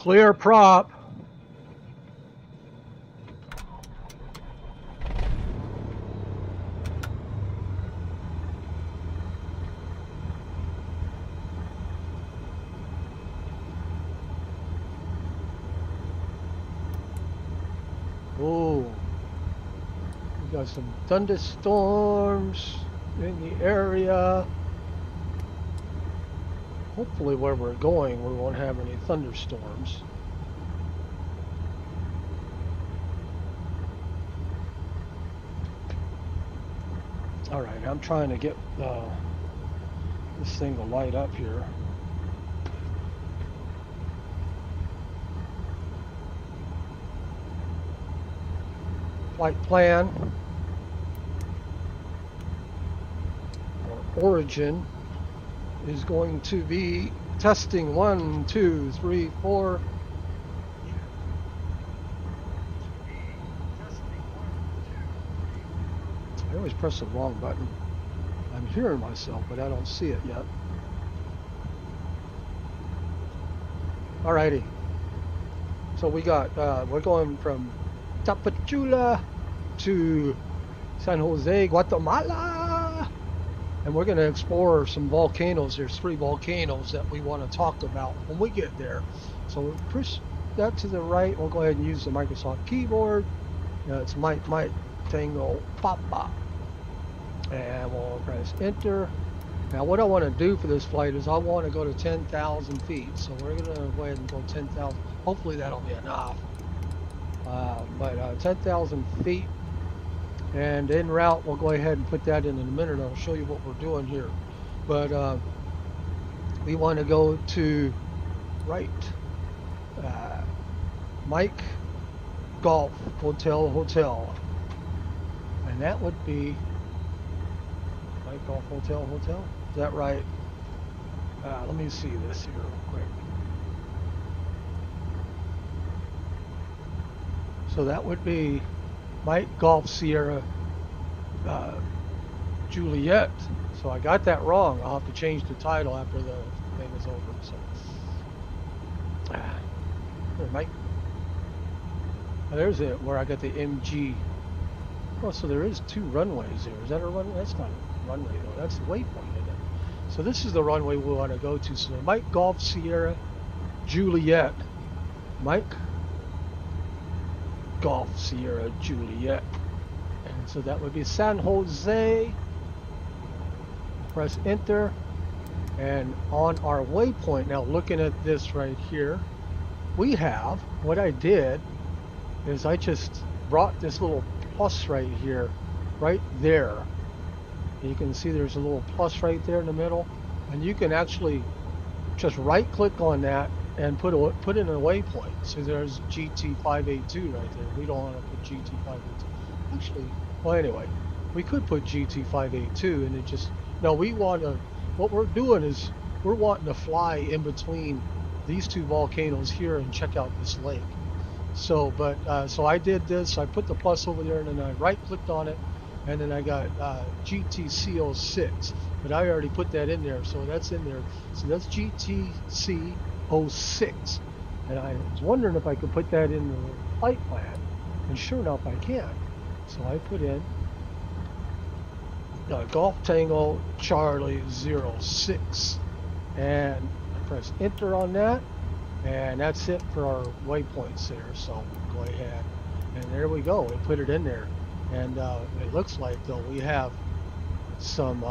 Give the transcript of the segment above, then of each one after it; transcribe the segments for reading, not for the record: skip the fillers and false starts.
Clear prop. Oh, we got some thunderstorms in the area. Hopefully where we're going we won't have any thunderstorms. All right, I'm trying to get this thing to light up here. Flight plan, or origin, is going to be testing 1, 2, 3, 4. I always press the wrong button. I'm hearing myself, but I don't see it yet. Alrighty. So we got, we're going from Tapachula to San Jose, Guatemala. And we're going to explore some volcanoes. There's 3 volcanoes that we want to talk about when we get there. So we'll push that to the right. We'll go ahead and use the Microsoft keyboard. It's Mike Tango Papa. And we'll press enter. Now what I want to do for this flight is I want to go to 10,000 feet. So we're going to go ahead and go 10,000. Hopefully that'll be enough. But 10,000 feet. And en route, we'll go ahead and put that in a minute. I'll show you what we're doing here. But we want to go to right. Mike Golf Hotel. And that would be Mike Golf Hotel. Is that right? Let me see this here real quick. So that would be Mike Golf Sierra Juliet. So I got that wrong. I'll have to change the title after the thing is over. So there, Mike. Oh, there's it where I got the MG. Oh, so there is 2 runways there. Is that a runway? That's not a runway though. That's the waypoint, isn't it? So this is the runway we want to go to. So Mike Golf Sierra Juliet. Mike Golf Sierra Juliet. And so that would be San Jose. Press enter. And on our waypoint, now looking at this right here, we have, what I did is I just brought this little plus right here, right there. You can see there's a little plus right there in the middle. And you can actually just right click on that and put in a waypoint. So there's GT582 right there. We don't want to put GT582. Actually, well anyway, we could put GT582 and it just, no, we want to, what we're doing is we're wanting to fly in between these 2 volcanoes here and check out this lake. So, so I did this, I put the plus over there and then I right clicked on it and then I got GTC06, but I already put that in there, so that's in there. So that's GTC 06, and I was wondering if I could put that in the flight plan, and sure enough I can. So I put in Golf Tango Charlie 06, and I press enter on that, and that's it for our waypoints there. So go ahead, and there we go. We put it in there, and it looks like though we have some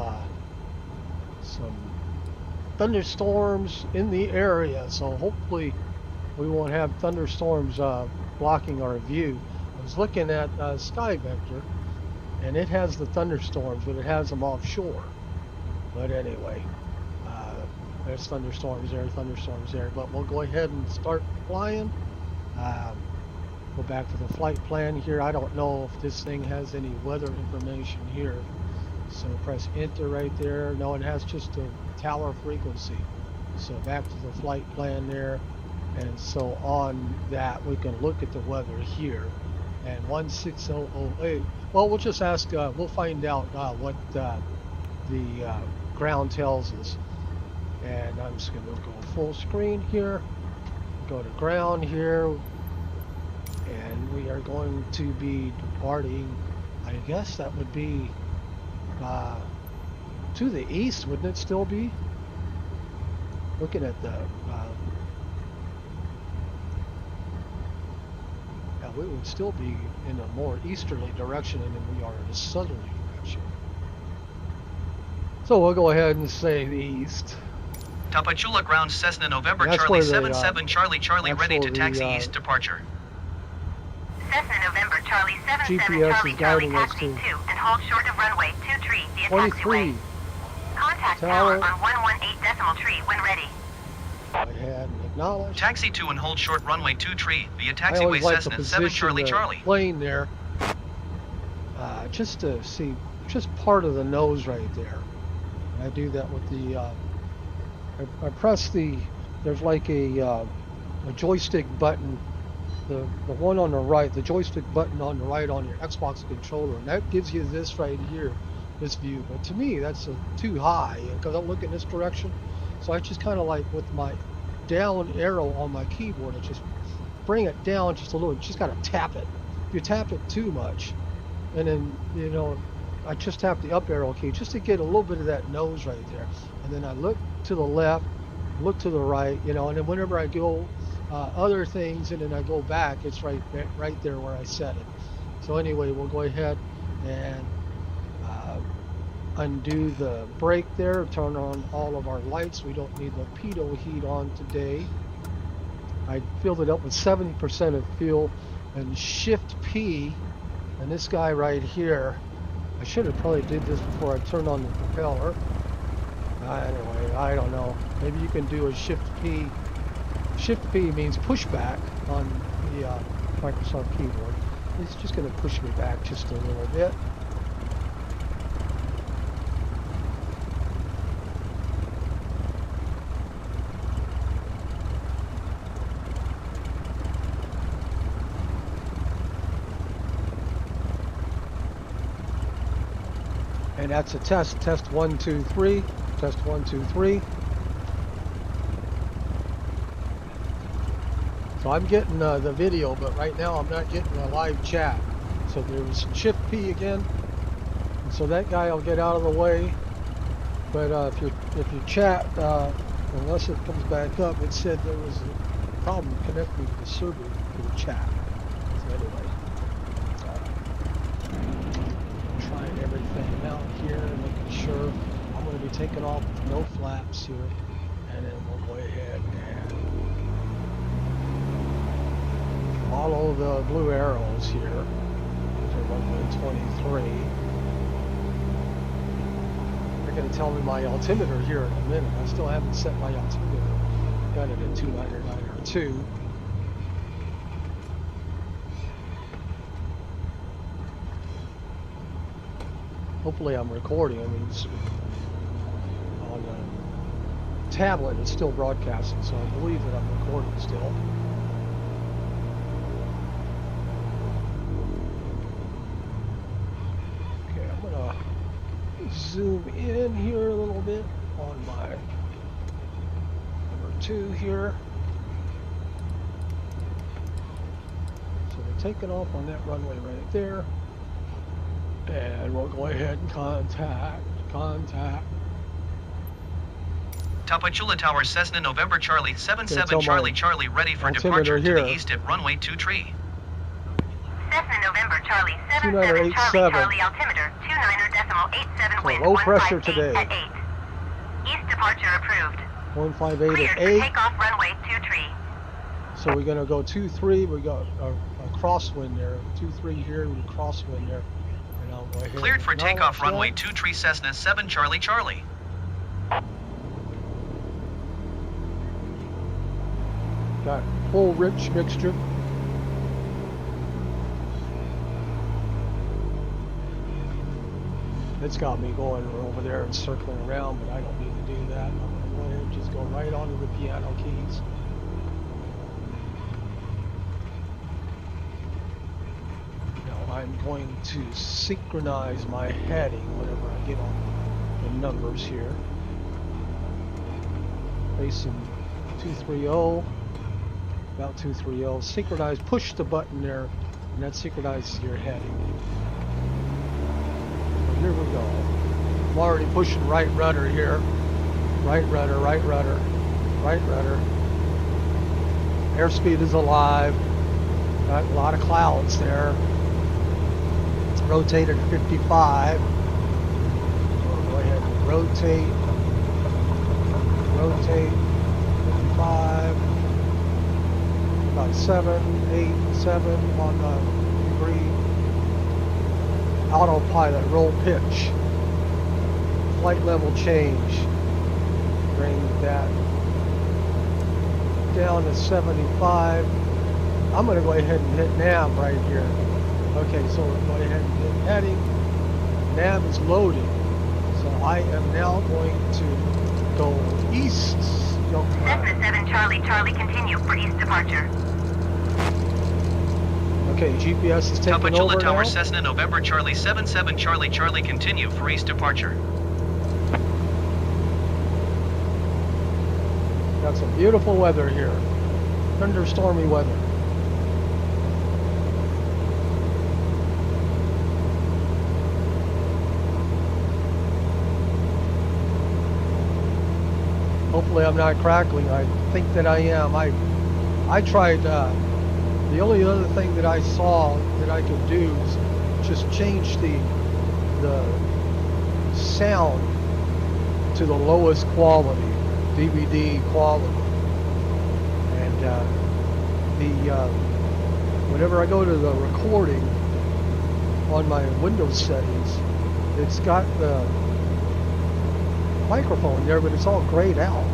thunderstorms in the area, so hopefully we won't have thunderstorms blocking our view. I was looking at Sky Vector and it has the thunderstorms, but it has them offshore. But anyway, there's thunderstorms there, but we'll go ahead and start flying. Go back to the flight plan here. I don't know if this thing has any weather information here, so press enter right there. No, it has just a tower frequency. So back to the flight plan there, and so on that we can look at the weather here. And 16008, well, we'll just ask, we'll find out what the ground tells us. And I'm just going to go full screen here. go to ground here, and we are going to be departing. I guess that would be to the east, wouldn't it still be? Looking at the yeah, we would still be in a more easterly direction than we are in a southerly direction. So we'll go ahead and say the east. Tapachula ground Cessna November Charlie 77 Charlie ready to taxi east departure. Cessna November Charlie 77 GPS Charlie is guiding us taxi to 2 and hold short of runway 23 via 23. taxiway. Contact Tower on 118 decimal tree when ready. Go ahead and acknowledge. Taxi 2 and hold short runway 23 via I always taxiway like to Cessna 7 position the Charlie. plane there, just to see just part of the nose right there. And I do that with the. I press the. There's like a joystick button. The one on the right, the joystick button on the right on your Xbox controller, and that gives you this right here, this view. But to me, that's too high because I'm looking this direction. So I just kind of like with my down arrow on my keyboard, I just bring it down just a little. You just got to tap it. If you tap it too much, and then you know, I just tap the up arrow key just to get a little bit of that nose right there. And then I look to the left, look to the right, you know, and then whenever I go other things and then I go back, it's right there where I set it. So anyway, we'll go ahead and undo the brake there, turn on all of our lights. We don't need the pitot heat on today. I filled it up with 70% of fuel, and Shift P, and this guy right here, I should have probably did this before I turned on the propeller. Anyway, I don't know. Maybe you can do a Shift P. Shift P means pushback on the Microsoft keyboard. It's just going to push me back just a little bit. And that's a test. Test 1, 2, 3. Test 1, 2, 3. So I'm getting the video, but right now I'm not getting a live chat. So there's Shift P again. And so that guy will get out of the way. But if you chat, unless it comes back up, it said there was a problem connecting the server to the chat. So anyway. Trying everything out here, making sure I'm going to be taking off with no flaps here, and then we'll go ahead and follow the blue arrows here to runway 23. They're going to tell me my altimeter here in a minute. I still haven't set my altimeter. Got it at 29902. Hopefully I'm recording. I mean, on the tablet it's still broadcasting, so I believe that I'm recording still. Okay, I'm gonna zoom in here a little bit on my number 2 here. So they're taking off on that runway right there. And we'll go ahead and contact. Tapachula Tower Cessna November Charlie 77 Charlie ready for departure to the east at runway 23. Cessna November Charlie 77 Charlie altimeter 29.87 wind. Low pressure today. At 8. East departure approved. 158 Cleared at for 8. takeoff runway 23. So we're gonna go 23. We got a crosswind there. 23 here with a crosswind there. Cleared for takeoff runway 23 Cessna 7 Charlie. Got full rich mixture. It's got me going over there and circling around, but I don't need to do that. I'm going to go ahead and just go right onto the piano keys. I'm going to synchronize my heading whenever I get on the numbers here. Facing 230. About 230. Synchronize, push the button there, and that synchronizes your heading. So here we go. I'm already pushing right rudder here. Right rudder, right rudder, right rudder. Airspeed is alive. Got a lot of clouds there. Rotate at 55. We'll go ahead and rotate. Rotate. 55. About 7 on the degree. Autopilot, roll pitch. Flight level change. Bring that down to 75. I'm going to go ahead and hit nav right here. Okay, so we'll go ahead and hit heading. Nav is loaded. So I am now going to go east. Cessna 7 Charlie Charlie continue for east departure. Okay, GPS is taking Tapachula over Tower now. Cessna November Charlie 77 Charlie Charlie continue for east departure. Got some beautiful weather here. Thunderstormy weather. Hopefully I'm not crackling. I think that I am. I tried, the only other thing that I saw that I could do is just change the sound to the lowest quality, DVD quality. And whenever I go to the recording on my Windows settings, it's got the microphone there, but it's all grayed out.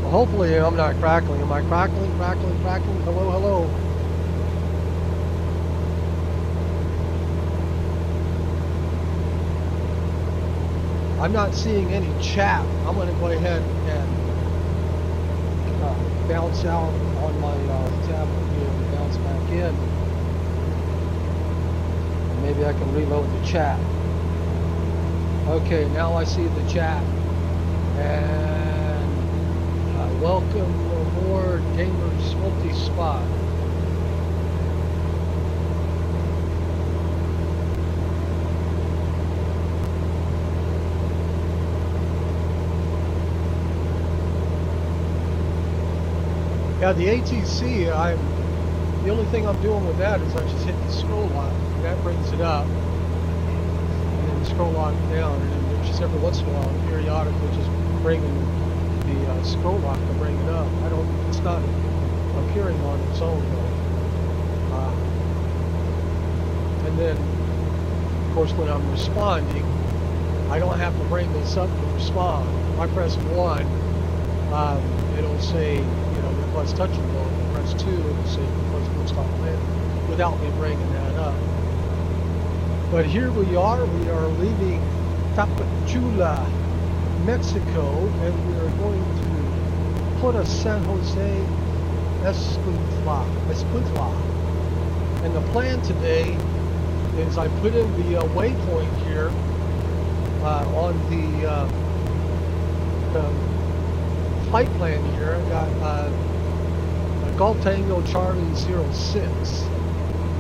So hopefully I'm not crackling. Am I crackling? Hello, hello. I'm not seeing any chat. I'm going to go ahead and bounce out on my tablet here and bounce back in. And maybe I can reload the chat. Okay, now I see the chat. And welcome aboard Gamers Multi-Spot. Yeah, the ATC, the only thing I'm doing with that is I just hit the scroll lock, and that brings it up. And then scroll lock down, and then just every once in a while, periodically just bringing the scroll lock to bring it up. It's not appearing on its own though. And then, of course, when I'm responding, I don't have to bring this up to respond. If I press 1, it'll say, request touch and go. If I press 2, it'll say request full stop land without me bringing that up. But here we are leaving Tapachula, Mexico, and we are going to Puerto San Jose, Escuintla. And the plan today is I put in the waypoint here on the flight plan here. I got Golf Tango Charlie 06.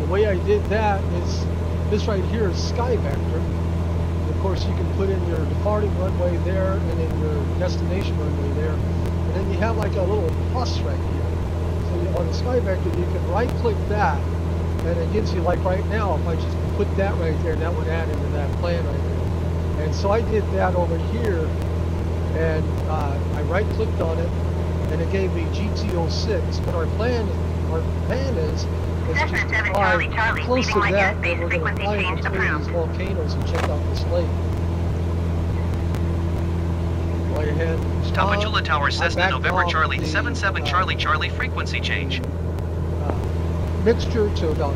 The way I did that is this right here is Sky Vector. And of course, you can put in your departing runway there and then your destination runway there. And then you have like a little plus right here. So on the Sky Vector, you can right click that and it gives you, like right now, if I just put that right there, that would add into that plan right there. And so I did that over here, and I right clicked on it, and it gave me GT06. But our plan is just to fly close to that, and we're going to fly in between these volcanoes and check out this lake. Go ahead. Tapachula Tower Cessna November Charlie 77 Charlie Charlie frequency change. Mixture to about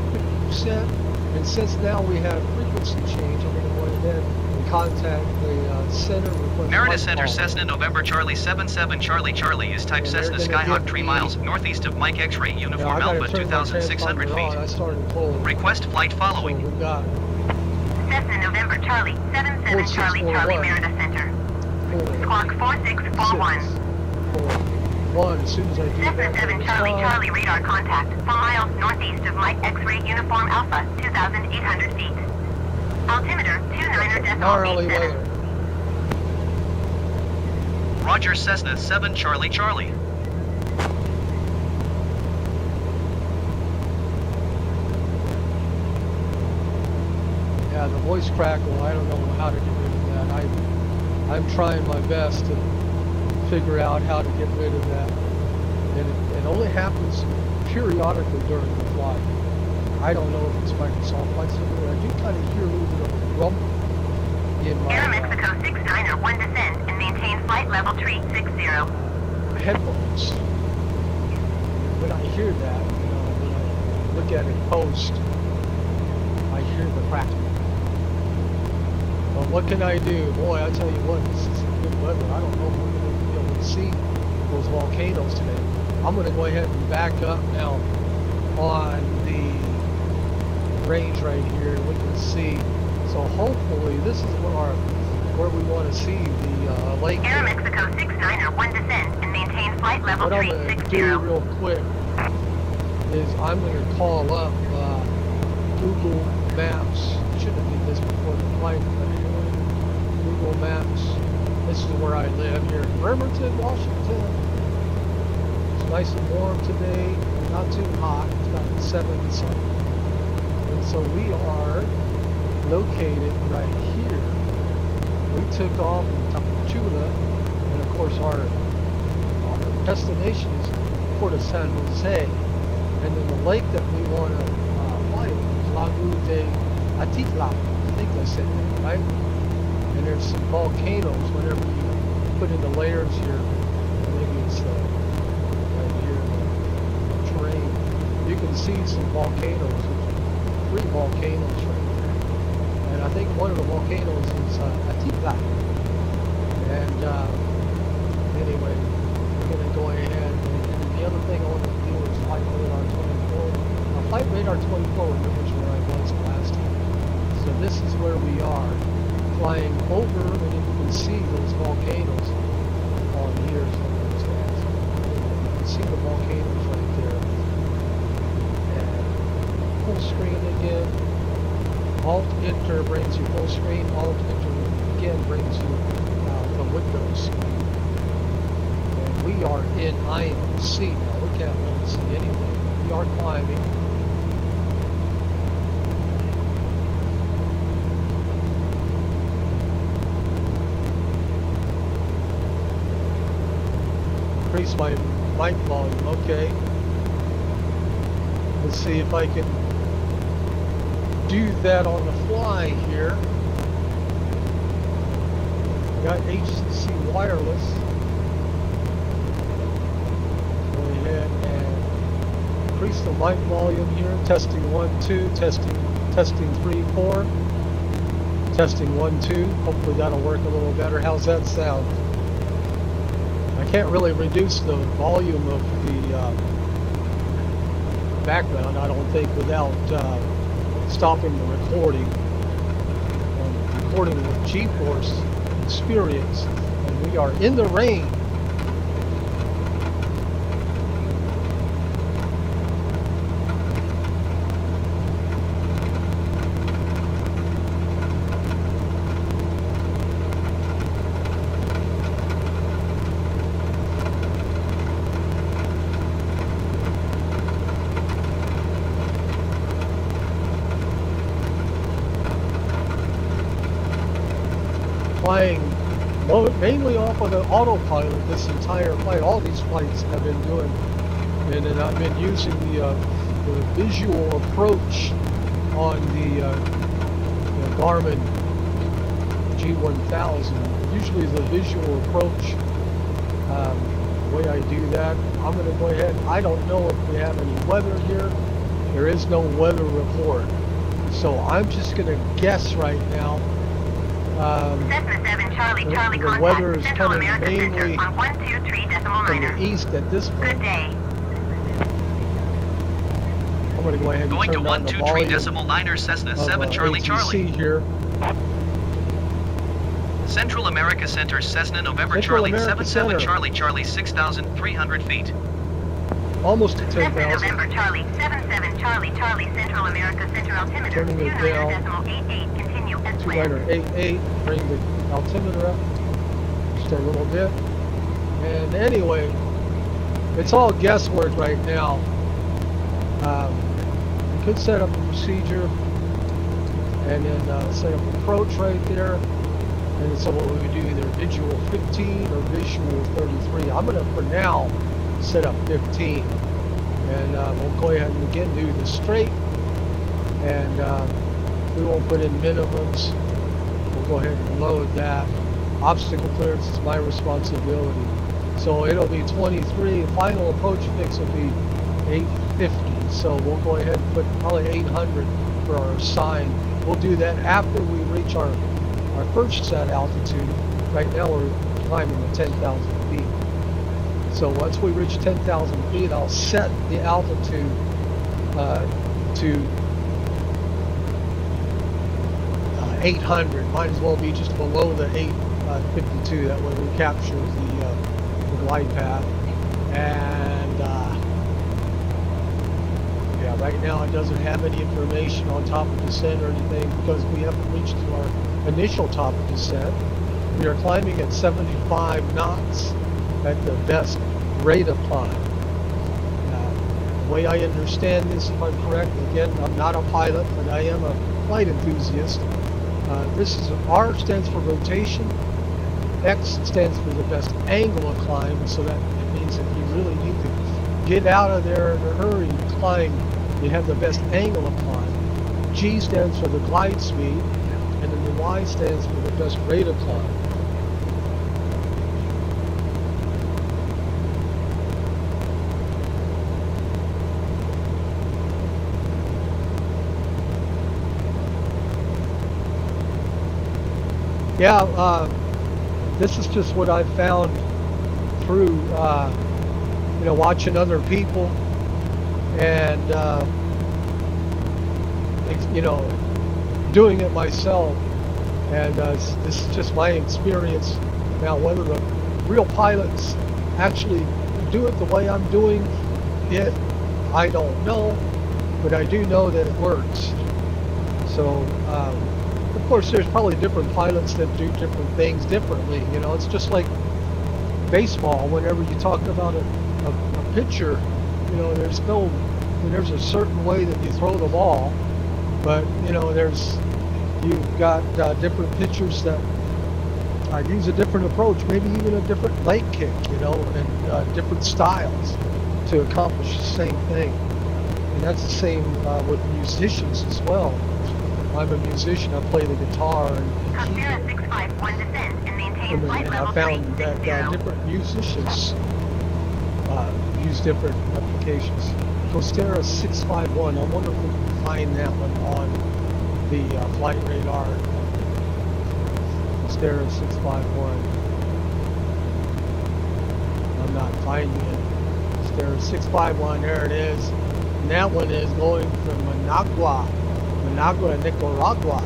50%, and since now we have frequency change, I'm going to go ahead and contact the center. Merida Center Cessna November Charlie 77 Charlie Charlie is type Cessna Skyhawk 3 miles northeast of Mike X-ray Uniform Alpha 2,600 feet. I started cold. Request flight following. So we got Cessna November Charlie 77 Charlie Charlie Merida Center. Squawk 4641. 6, 4, 1 as soon as I do Cessna that. 7 Charlie Charlie radar contact 4 miles northeast of Mike X-ray Uniform Alpha, 2,800 feet. Altimeter 29.87. Roger, Cessna 7 Charlie Charlie. Yeah, the voice crackle, I don't know how to get rid of that. I'm trying my best to figure out how to get rid of that. And it only happens periodically during the flight. I don't know if it's Microsoft Flight Simulator. I do kind of hear a little bit of a rumble in my Air Mexico 69er 1 descend and maintain flight level 360. headphones. When I hear that, you know, when I look at it post, I hear the crackle. But what can I do? Boy, I tell you what, this is good weather. I don't know if we're going to be able to see those volcanoes today. I'm going to go ahead and back up now on the range right here. We can see. So hopefully this is where we want to see the lake. Air Mexico 69er 1 descend and maintain flight level 360. What I'm going to do real quick is I'm going to call up Google Maps. Should have did this before the flight, but Google Maps. This is where I live here in Bremerton, Washington. It's nice and warm today, not too hot. It's about 70 something. And so we are located right here. We took off in Tapachula, and of course our destination is Puerto San Jose. And then the lake that we want to fly over is Lago de Atitlán. I think I said that, right? And there's some volcanoes whenever you put in the layers here. Maybe it's right here, the terrain. You can see some volcanoes. There's 3 volcanoes right there. And I think one of the volcanoes is Atitlán. And anyway, we're going to go ahead. And the other thing I want to do is flight radar 24. Now, flight radar 24 remembers where I was last time. So this is where we are, flying over, and you can see those volcanoes on here. So you can see the volcanoes right there. And full screen again. Alt-Enter brings you full screen. Alt-Enter again brings you the Windows screen. And we are in IMC now. We can't really see anything. We are climbing. Increase my mic volume, okay. Let's see if I can do that on the fly here. Got HTC wireless. Go ahead and increase the mic volume here. Testing 1, 2, testing 3, 4. Testing 1, 2. Hopefully that'll work a little better. How's that sound? I can't really reduce the volume of the background, I don't think, without stopping the recording. I'm recording with GeForce Experience, and we are in the rain. Flying mainly off of the autopilot this entire flight. All these flights have been doing, and then I've been using the visual approach on the Garmin G1000. Usually the visual approach, the way I do that, I'm going to go ahead. I don't know if we have any weather here. There is no weather report, so I'm just going to guess right now. Cessna 7 Charlie Charlie The contact weather is Central kind of America mainly Center on 123.9. from the east at this point. Good day. I'm going to go ahead and Going to turn down the volume 123.9 Cessna of, 7 Charlie ATC Charlie. here. Central America Center, Cessna, November Central Charlie, America 77 Center. Charlie, Charlie, 6,300 feet. Almost to Cessna 10,000. November Charlie, 77 Charlie, Charlie, Central America Center altimeter, Turning it down. 29.88, continue as planned. 2988, bring the altimeter up just a little bit. And anyway, it's all guesswork right now. You could set up a procedure and then set up approach right there. And so what we would do, either visual 15 or visual 33. I'm going to, for now, set up 15. And we'll go ahead and again do the straight. And we won't put in minimums. We'll go ahead and load that. Obstacle clearance is my responsibility. So it'll be 23. Final approach fix will be 850. So we'll go ahead and put probably 800 for our sign. We'll do that after we reach our first set altitude. Right now we're climbing at 10,000 feet. So once we reach 10,000 feet, I'll set the altitude to 800. Might as well be just below the 852. That way we capture the glide path. And yeah, right now it doesn't have any information on top of descent or anything because we haven't reached our initial top of descent. We are climbing at 75 knots at the best rate of climb. The way I understand this, if I'm correct, again, I'm not a pilot, but I am a flight enthusiast. This is R stands for rotation, X stands for the best angle of climb, so that it means if you really need to get out of there in a hurry and climb, you have the best angle of climb. G stands for the glide speed, and then the Y stands for the best rate of climb. Yeah, this is just what I've found through, watching other people and, doing it myself. And this is just my experience. Now, whether the real pilots actually do it the way I'm doing it, I don't know, but I do know that it works. So, of course, there's probably different pilots that do different things differently. It's just like baseball. Whenever you talk about a pitcher, there's a certain way that you throw the ball, but you've got different pitchers that use a different approach, maybe even a different leg kick, and different styles to accomplish the same thing. And that's the same with musicians as well. I'm a musician. I play the guitar and keyboard. And I found that different musicians use different applications. Costera 651. I wonder if we can find that one on the flight radar. Costera 651. I'm not finding it. Costera 651. There it is. And that one is going from Managua, Nicaragua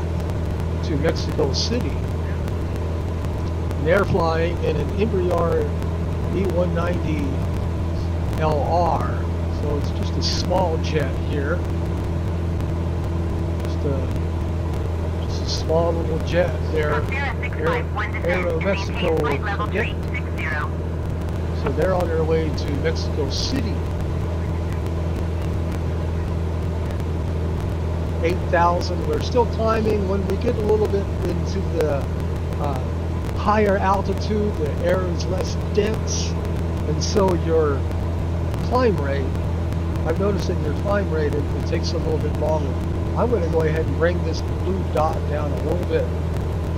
to Mexico City. And they're flying in an Embraer E190 LR. So it's just a small jet here. Just a small little jet there. Aero Mexico Cadet. So they're on their way to Mexico City. 8,000. We're still climbing. When we get a little bit into the higher altitude, the air is less dense, and so your climb rate, I've noticed that your climb rate, it takes a little bit longer. I'm going to go ahead and bring this blue dot down a little bit.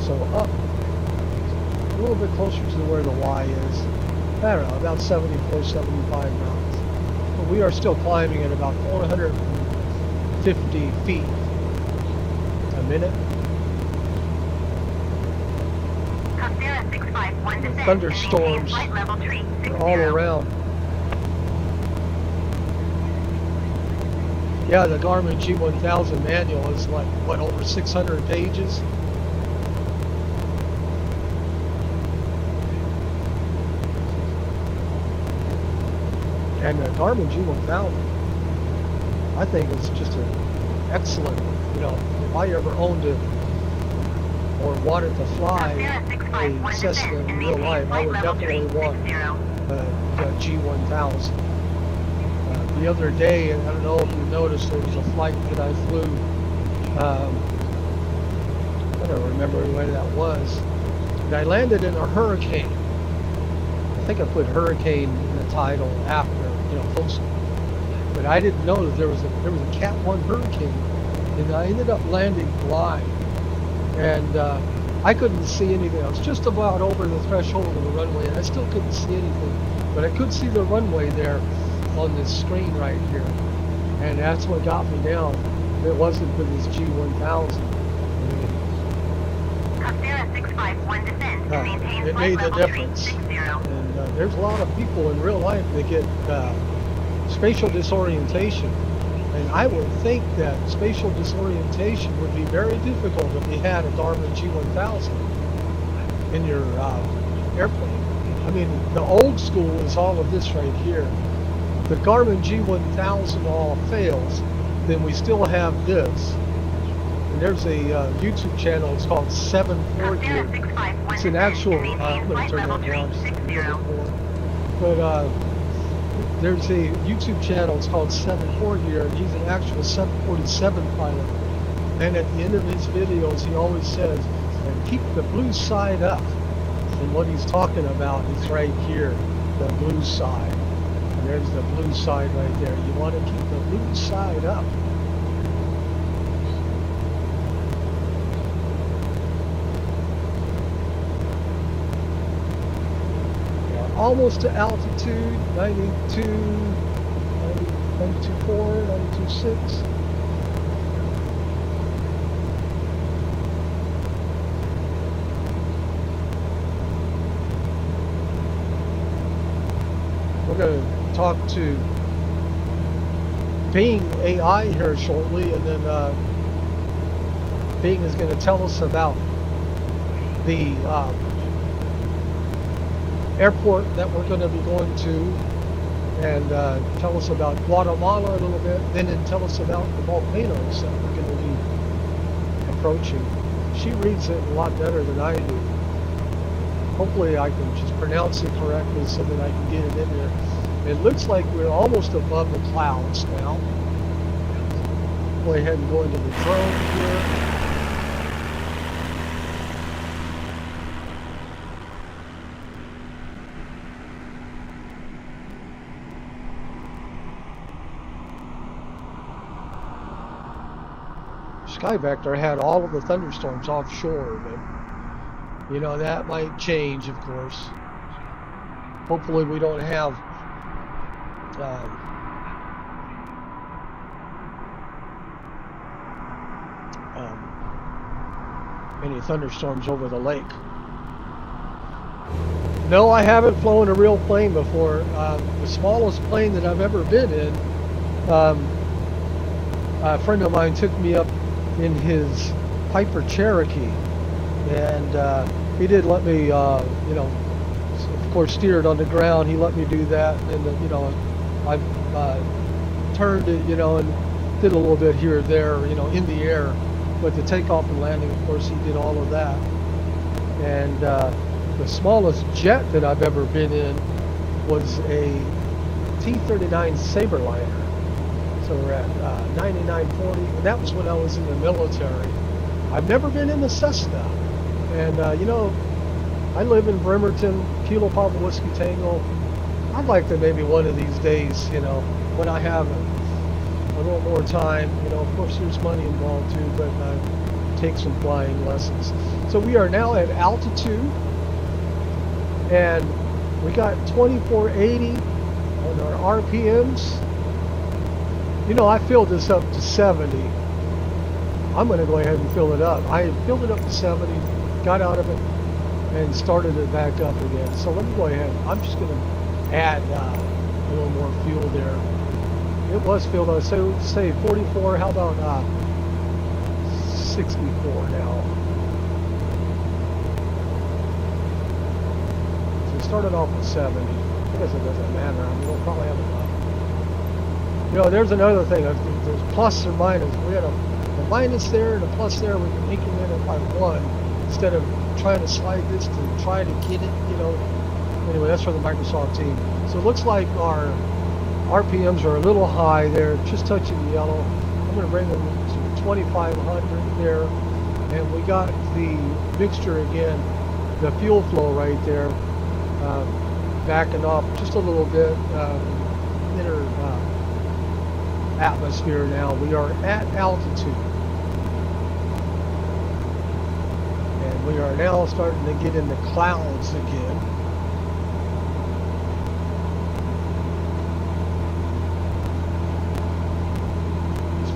So up a little bit closer to where the Y is. I don't know, about 74, 75 knots. But we are still climbing at about 450 feet a minute. Thunderstorms all around. Yeah, the Garmin G1000 manual is like, what, over 600 pages? And the Garmin G1000, I think it's just an excellent, you know, if I ever owned it or wanted to fly a Cessna in real life, I would definitely want the G1000. The other day, I don't know if you noticed, there was a flight that I flew, I don't remember when that was, and I landed in a hurricane. I think I put hurricane in the title after, you know, posted. But I didn't know that there was a Cat 1 hurricane, and I ended up landing blind, and I couldn't see anything. I was just about over the threshold of the runway, and I still couldn't see anything, but I could see the runway there on this screen right here, and that's what got me down. If it wasn't for this G1000, it made the difference. And there's a lot of people in real life that get spatial disorientation, and I would think that spatial disorientation would be very difficult if you had a Garmin G1000 in your airplane. I mean, the old school is all of this right here. The Garmin G1000 all fails, then we still have this. And there's a YouTube channel, it's called 7-4 Gear. It's an actual, I'm going to turn that down just a little bit more. But there's a YouTube channel, it's called 7-4 Gear, and he's an actual 747 pilot. And at the end of his videos, he always says, and keep the blue side up. And what he's talking about is right here, the blue side. And there's the blue side right there. You want to keep the blue side up. Almost to altitude, 92, 92.4, 92.6. We're going to talk to Bing AI here shortly, and then Bing is going to tell us about the airport that we're going to be going to, and tell us about Guatemala a little bit, then tell us about the volcanoes that we're going to be approaching. She reads it a lot better than I do. Hopefully I can just pronounce it correctly so that I can get it in there. It looks like we're almost above the clouds now. Go ahead and go into the drone here. SkyVector had all of the thunderstorms offshore, but you know, that might change, of course. Hopefully we don't have any thunderstorms over the lake. No, I haven't flown a real plane before. The smallest plane that I've ever been in, a friend of mine took me up in his Piper Cherokee, and he did let me, you know, of course, steer it on the ground. He let me do that, and you know, I turned it, you know, and did a little bit here or there, you know, in the air. But the takeoff and landing, of course, he did all of that. And the smallest jet that I've ever been in was a T-39 Saberliner. So we're at 9940, and that was when I was in the military. I've never been in the Cessna, and you know, I live in Bremerton, Kilo Papa Whiskey Tango. I'd like to maybe one of these days, you know, when I have a little more time, you know, of course there's money involved too, but take some flying lessons. So we are now at altitude, and we got 2480 on our RPMs. You know, I filled this up to 70. I'm going to go ahead and fill it up. I filled it up to 70, got out of it, and started it back up again. So let me go ahead. I'm just going to add a little more fuel there. It was filled up. So say 44. How about 64 now? So we started off with 70. I guess it doesn't matter. I mean, we'll probably have enough. You know, there's another thing. There's plus or minus. We had a minus there and a plus there. We can increment it by 1 instead of trying to slide this to try to get it, you know. Anyway, that's from the Microsoft team. So it looks like our RPMs are a little high there, just touching the yellow. I'm going to bring them to 2,500 there. And we got the mixture again, the fuel flow right there, backing up just a little bit, inner atmosphere now. We are at altitude. And we are now starting to get in the clouds again. This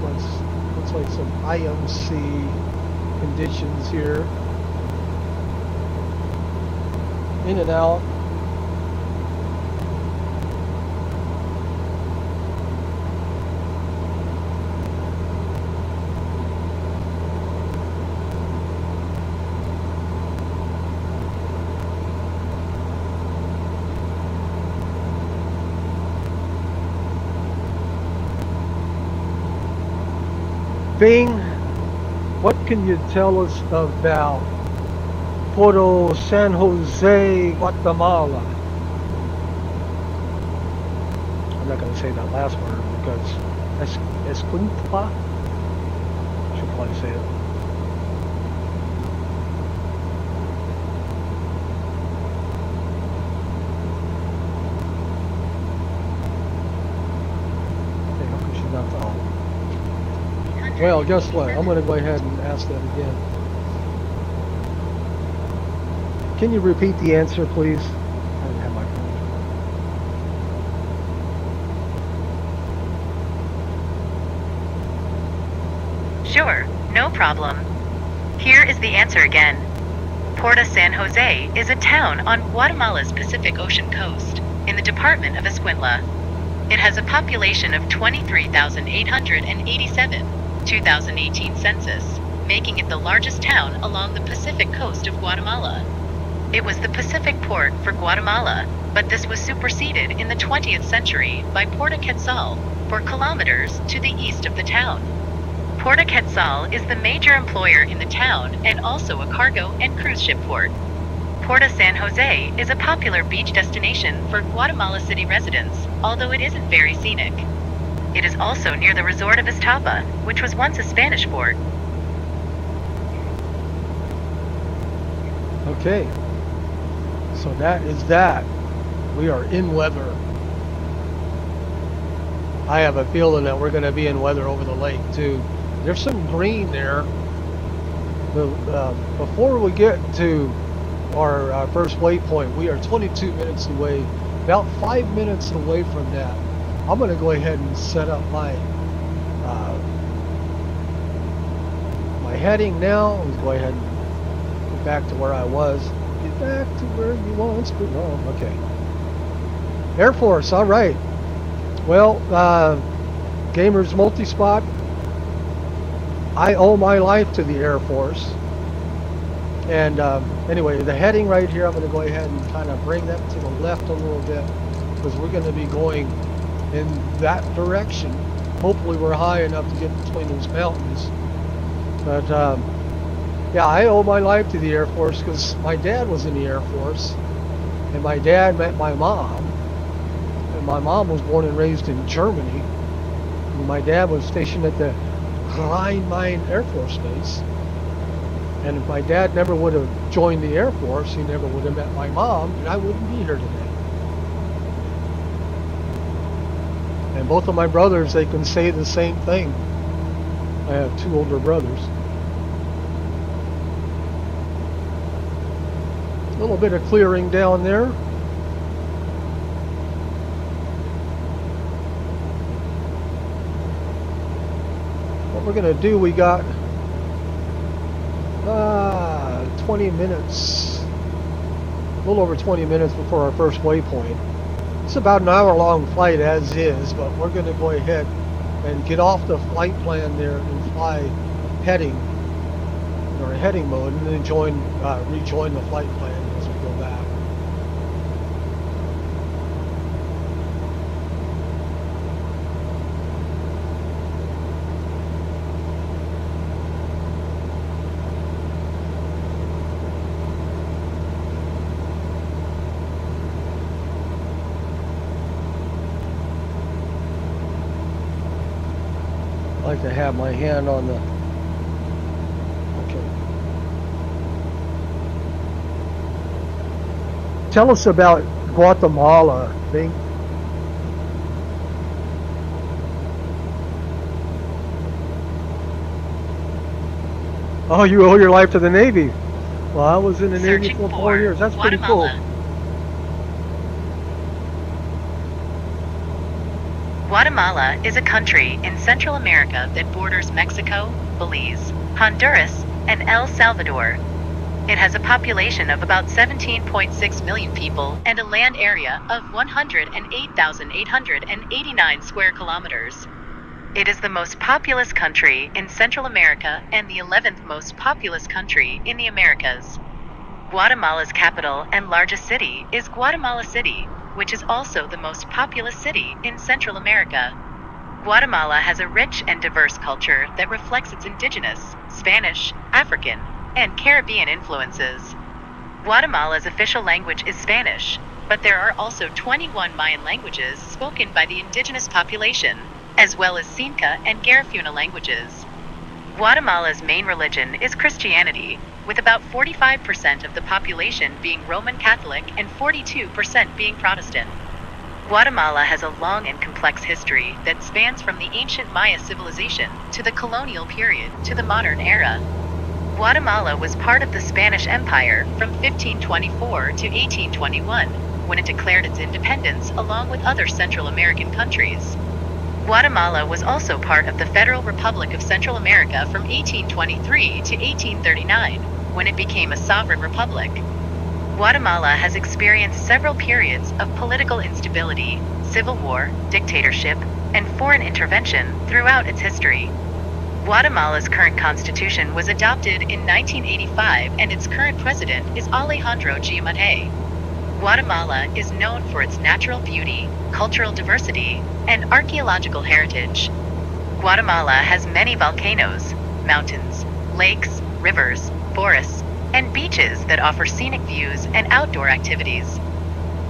looks like some IMC conditions here. In and out. Bing, what can you tell us about Puerto, San Jose, Guatemala? I'm not going to say that last word because Escuintla, I should probably say it. Okay, how come she's not following? Well, guess what? I'm going to go ahead and ask that again. Can you repeat the answer, please? I don't have my phone. Sure, no problem. Here is the answer again. Puerto San Jose is a town on Guatemala's Pacific Ocean coast, in the department of Escuintla. It has a population of 23,887, 2018 census, making it the largest town along the Pacific coast of Guatemala. It was the Pacific port for Guatemala, but this was superseded in the 20th century by Puerto Quetzal, 4 kilometers to the east of the town. Puerto Quetzal is the major employer in the town and also a cargo and cruise ship port. Puerto San Jose is a popular beach destination for Guatemala City residents, although it isn't very scenic. It is also near the resort of Iztapa, which was once a Spanish port. Okay. So that is that. We are in weather. I have a feeling that we're going to be in weather over the lake too. There's some green there. Before we get to our first waypoint, we are 22 minutes away, about 5 minutes away from that. I'm going to go ahead and set up my my heading now. Let's go ahead and get back to where I was. Get back to where you once belonged. Okay. Air Force, all right. Well, Gamers Multispot, I owe my life to the Air Force. And anyway, the heading right here, I'm going to go ahead and kind of bring that to the left a little bit because we're going to be going in that direction. Hopefully we're high enough to get between those mountains. But yeah, I owe my life to the Air Force because my dad was in the Air Force, and my dad met my mom, and my mom was born and raised in Germany, and my dad was stationed at the G1000 Air Force Base. And if my dad never would have joined the Air Force, he never would have met my mom, and I wouldn't be here today. And both of my brothers, they can say the same thing. I have 2 older brothers. A little bit of clearing down there. What we're going to do, we got 20 minutes, a little over 20 minutes before our first waypoint. It's about an hour-long flight as is, but we're going to go ahead and get off the flight plan there and fly heading, or heading mode, and then rejoin the flight plan as we go back. like to have my hand on the. Okay. Tell us about Guatemala, Bing. Oh, you owe your life to the Navy. Well, I was in the Navy for 4 years. That's pretty cool. Guatemala is a country in Central America that borders Mexico, Belize, Honduras, and El Salvador. It has a population of about 17.6 million people and a land area of 108,889 square kilometers. It is the most populous country in Central America and the 11th most populous country in the Americas. Guatemala's capital and largest city is Guatemala City, which is also the most populous city in Central America. Guatemala has a rich and diverse culture that reflects its indigenous, Spanish, African, and Caribbean influences. Guatemala's official language is Spanish, but there are also 21 Mayan languages spoken by the indigenous population, as well as Xinca and Garifuna languages. Guatemala's main religion is Christianity, with about 45% of the population being Roman Catholic and 42% being Protestant. Guatemala has a long and complex history that spans from the ancient Maya civilization to the colonial period to the modern era. Guatemala was part of the Spanish Empire from 1524 to 1821, when it declared its independence along with other Central American countries. Guatemala was also part of the Federal Republic of Central America from 1823 to 1839, when it became a sovereign republic. Guatemala has experienced several periods of political instability, civil war, dictatorship, and foreign intervention throughout its history. Guatemala's current constitution was adopted in 1985 and its current president is Alejandro Giammattei. Guatemala is known for its natural beauty, cultural diversity, and archaeological heritage. Guatemala has many volcanoes, mountains, lakes, rivers, forests, and beaches that offer scenic views and outdoor activities.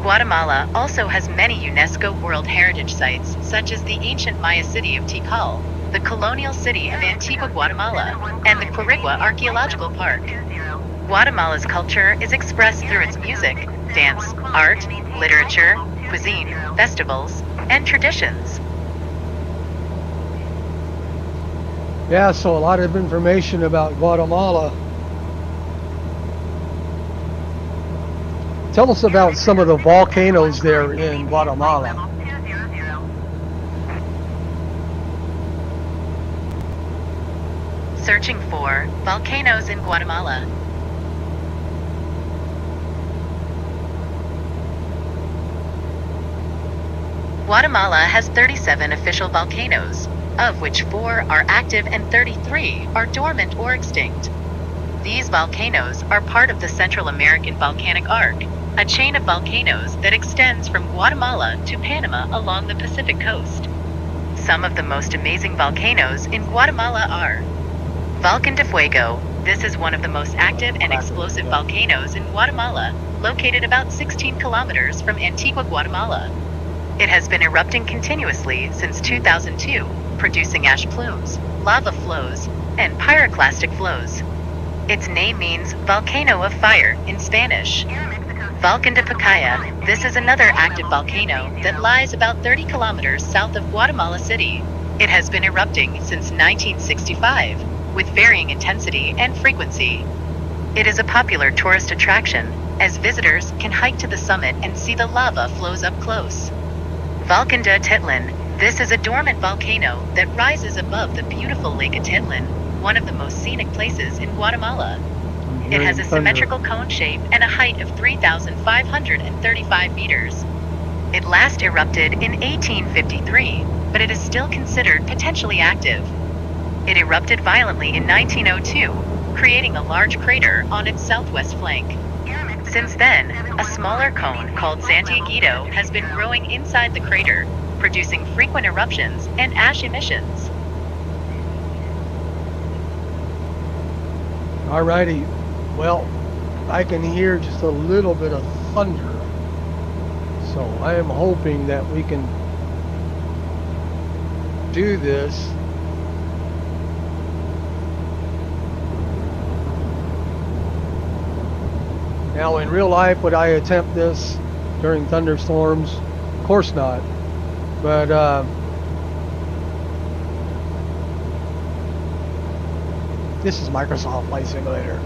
Guatemala also has many UNESCO World Heritage Sites, such as the ancient Maya city of Tikal, the colonial city of Antigua Guatemala, and the Quirigua Archaeological Park. Guatemala's culture is expressed through its music, dance, art, literature, cuisine, festivals, and traditions. Yeah, so a lot of information about Guatemala. Tell us about some of the volcanoes there in Guatemala. Searching for volcanoes in Guatemala. Guatemala has 37 official volcanoes, of which 4 are active and 33 are dormant or extinct. These volcanoes are part of the Central American Volcanic Arc, a chain of volcanoes that extends from Guatemala to Panama along the Pacific coast. Some of the most amazing volcanoes in Guatemala are Volcán de Fuego. This is one of the most active and explosive volcanoes in Guatemala, located about 16 kilometers from Antigua Guatemala. It has been erupting continuously since 2002, producing ash plumes, lava flows, and pyroclastic flows. Its name means volcano of fire in Spanish. Volcán de Pacaya. This is another active volcano that lies about 30 kilometers south of Guatemala City. It has been erupting since 1965, with varying intensity and frequency. It is a popular tourist attraction, as visitors can hike to the summit and see the lava flows up close. Volcán de Atitlán. This is a dormant volcano that rises above the beautiful Lake Atitlán, one of the most scenic places in Guatemala. It has a symmetrical cone shape and a height of 3,535 meters. It last erupted in 1853, but it is still considered potentially active. It erupted violently in 1902, creating a large crater on its southwest flank. Since then, a smaller cone called Santiaguito has been growing inside the crater, producing frequent eruptions and ash emissions. Alrighty, well, I can hear just a little bit of thunder, so I am hoping that we can do this Now in real life, would I attempt this during thunderstorms? Of course not. But this is Microsoft Flight Simulator.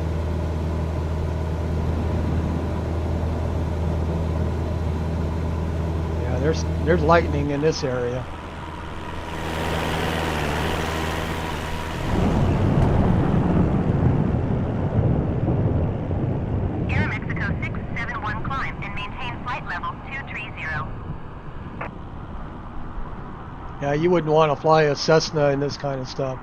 Yeah, there's lightning in this area. Air Mexico 671 climb and maintain flight level 230. Yeah, you wouldn't want to fly a Cessna in this kind of stuff.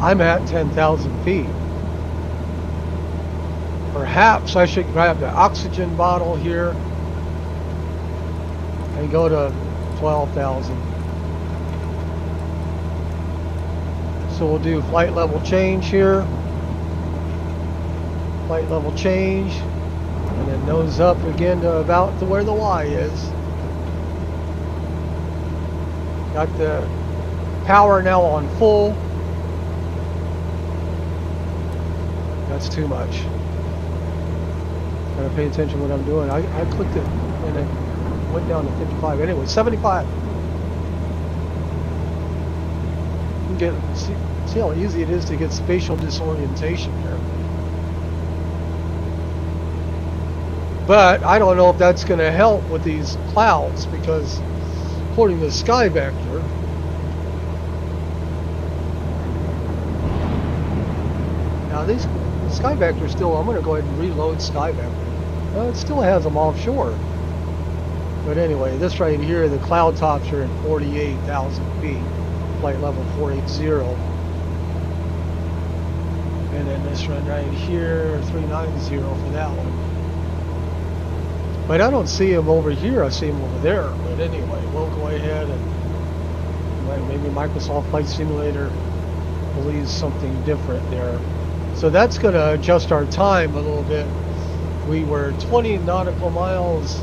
I'm at 10,000 feet. Perhaps I should grab the oxygen bottle here and go to 12,000. So we'll do flight level change here. Flight level change. And then nose up again to about to where the Y is. Got the power now on full. That's too much. Gotta pay attention to what I'm doing. I clicked it and it went down to 55. Anyway, 75. You can get, see how easy it is to get spatial disorientation here. But I don't know if that's going to help with these clouds, because according to Sky Vector, now these Sky Vector still, I'm going to go ahead and reload Sky Vector. It still has them offshore. But anyway, this right here, the cloud tops are at 48,000 feet, flight level 480. And then this one right here, 390 for that one. But I don't see them over here, I see them over there. But anyway, we'll go ahead and maybe Microsoft Flight Simulator believes something different there. So that's going to adjust our time a little bit. We were 20 nautical miles,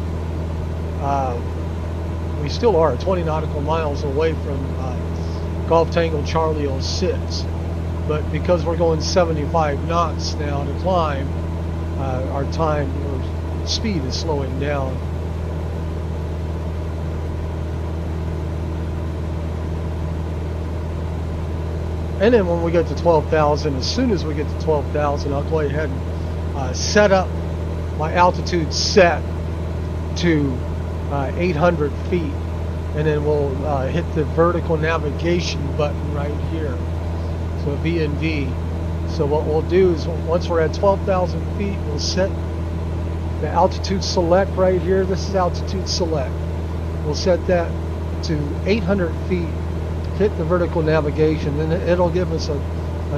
we still are 20 nautical miles away from Golf Tango Charlie 06. But because we're going 75 knots now to climb, our time, or speed is slowing down. And then when we get to 12,000, as soon as we get to 12,000, I'll go ahead and set up my altitude set to 800 feet. And then we'll hit the vertical navigation button right here. So V and V. So what we'll do is once we're at 12,000 feet, we'll set the altitude select right here. This is altitude select. We'll set that to 800 feet. Hit the vertical navigation, and it'll give us a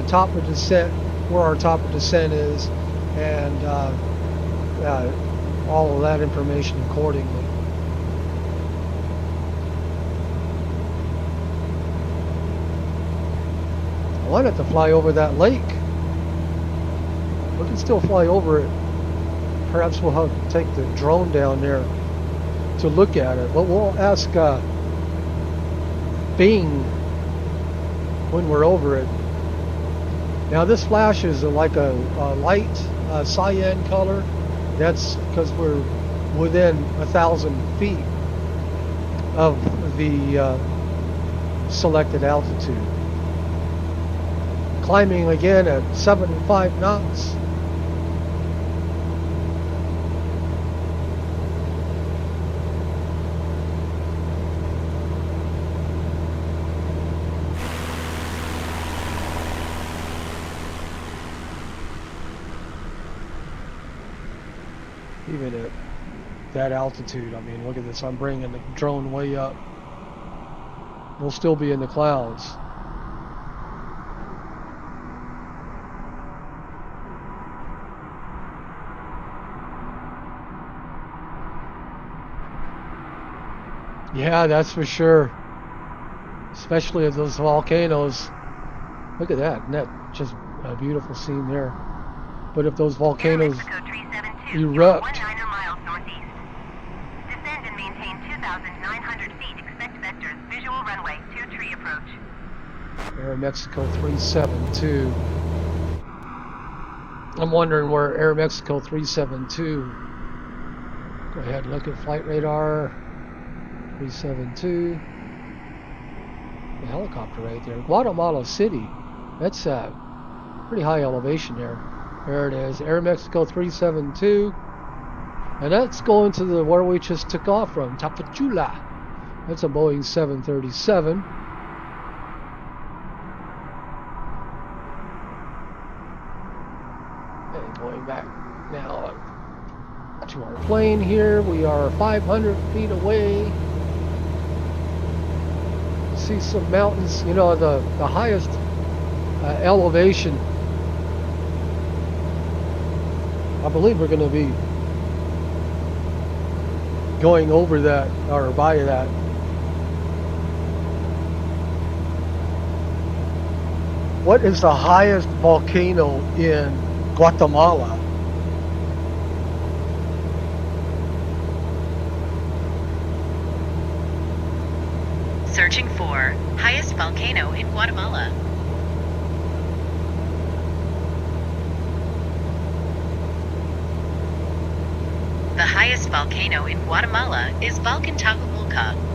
top of descent, where our top of descent is, and all of that information accordingly. I wanted to fly over that lake. We can still fly over it. Perhaps we'll have to take the drone down there to look at it, but we'll ask Bing when we're over it. Now this flash is like a light cyan color. That's because we're within 1,000 feet of the selected altitude. Climbing again at 75 knots. Even at that altitude, I mean, look at this. I'm bringing the drone way up. We'll still be in the clouds. Yeah, that's for sure. Especially at those volcanoes. Look at that. Isn't that just a beautiful scene there? But if those volcanoes erupt, tree approach. Air Mexico 372. I'm wondering where Air Mexico 372. Go ahead and look at flight radar. 372. The helicopter right there. Guatemala City. That's pretty high elevation there. There it is. Air Mexico 372. And that's going to the where we just took off from, Tapachula. That's a Boeing 737. And going back now to our plane here. We are 500 feet away. See some mountains, you know, the highest elevation. I believe we're going to be going over that or by that. What is the highest volcano in Guatemala? Searching for highest volcano in Guatemala. The highest volcano in Guatemala is Volcano,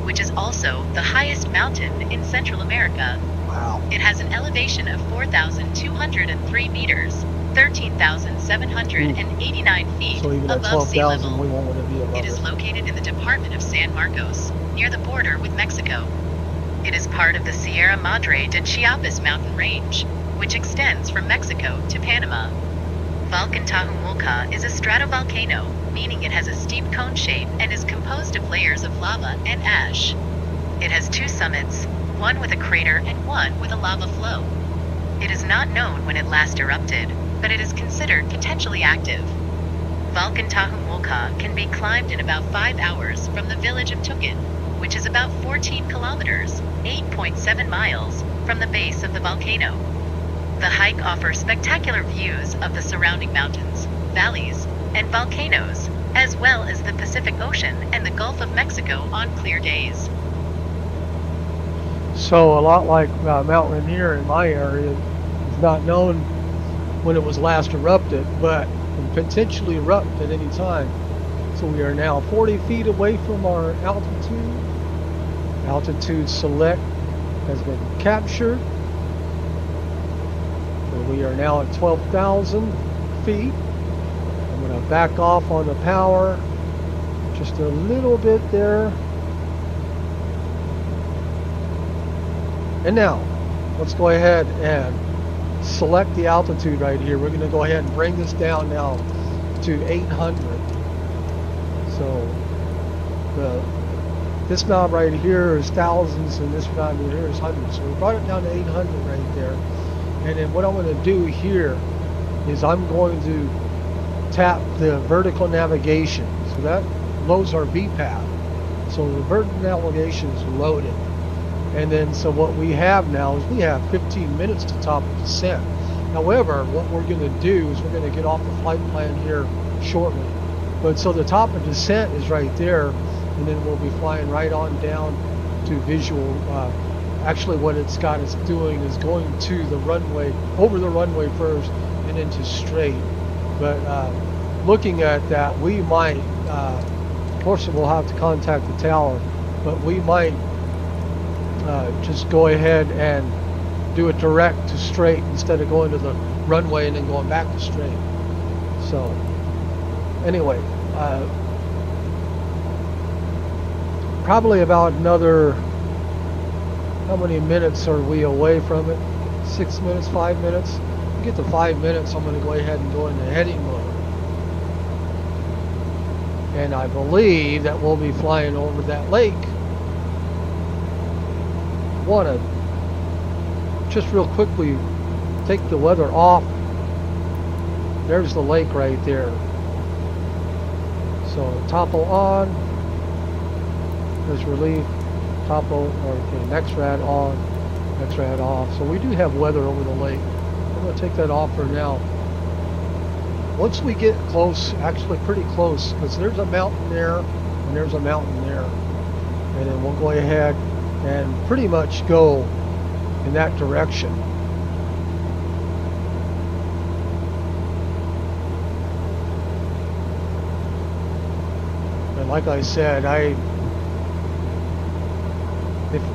which is also the highest mountain in Central America. Wow. It has an elevation of 4,203 meters, 13,789 feet So even at above sea 12,000, level. we won't want to be above It is it. located in the department of San Marcos, near the border with Mexico. It is part of the Sierra Madre de Chiapas mountain range, which extends from Mexico to Panama. Volcano is a stratovolcano, meaning it has a steep cone shape and is composed of layers of lava and ash. It has two summits, one with a crater and one with a lava flow. It is not known when it last erupted, but it is considered potentially active. Volcano can be climbed in about 5 hours from the village of Tucán, which is about 14 kilometers, 8.7 miles, from the base of the volcano. The hike offers spectacular views of the surrounding mountains, valleys, and volcanoes, as well as the Pacific Ocean and the Gulf of Mexico on clear days. So a lot like Mount Rainier in my area, is not known when it was last erupted, but can potentially erupt at any time. So we are now 40 feet away from our altitude. Altitude select has been captured. So we are now at 12,000 feet. I'm going to back off on the power just a little bit there. And now, let's go ahead and select the altitude right here. We're going to go ahead and bring this down now to 800. So this knob right here is thousands and this knob right here is hundreds. So we brought it down to 800 right there. And then what I'm going to do here is I'm going to tap the vertical navigation. So that loads our V path. So the vertical navigation is loaded. And then so what we have now is we have 15 minutes to top the descent. However, what we're going to do is we're going to get off the flight plan here shortly. But so the top of descent is right there, and then we'll be flying right on down to visual. Actually, what it's got us doing is going to the runway, over the runway first, and into straight. But looking at that, we might, of course, we'll have to contact the tower, but we might just go ahead and do it direct to straight instead of going to the runway and then going back to straight. So anyway, probably about another, how many minutes are we away from it? 6 minutes, 5 minutes? We get to 5 minutes, I'm going to go ahead and go into heading mode. And I believe that we'll be flying over that lake. Want to just real quickly take the weather off. There's the lake right there. So topo on. There's relief. Topo, or okay, next rad on. Next rad off. So we do have weather over the lake. I'm going to take that off for now. Once we get close, actually pretty close, because there's a mountain there and there's a mountain there. And then we'll go ahead and pretty much go in that direction. And like I said,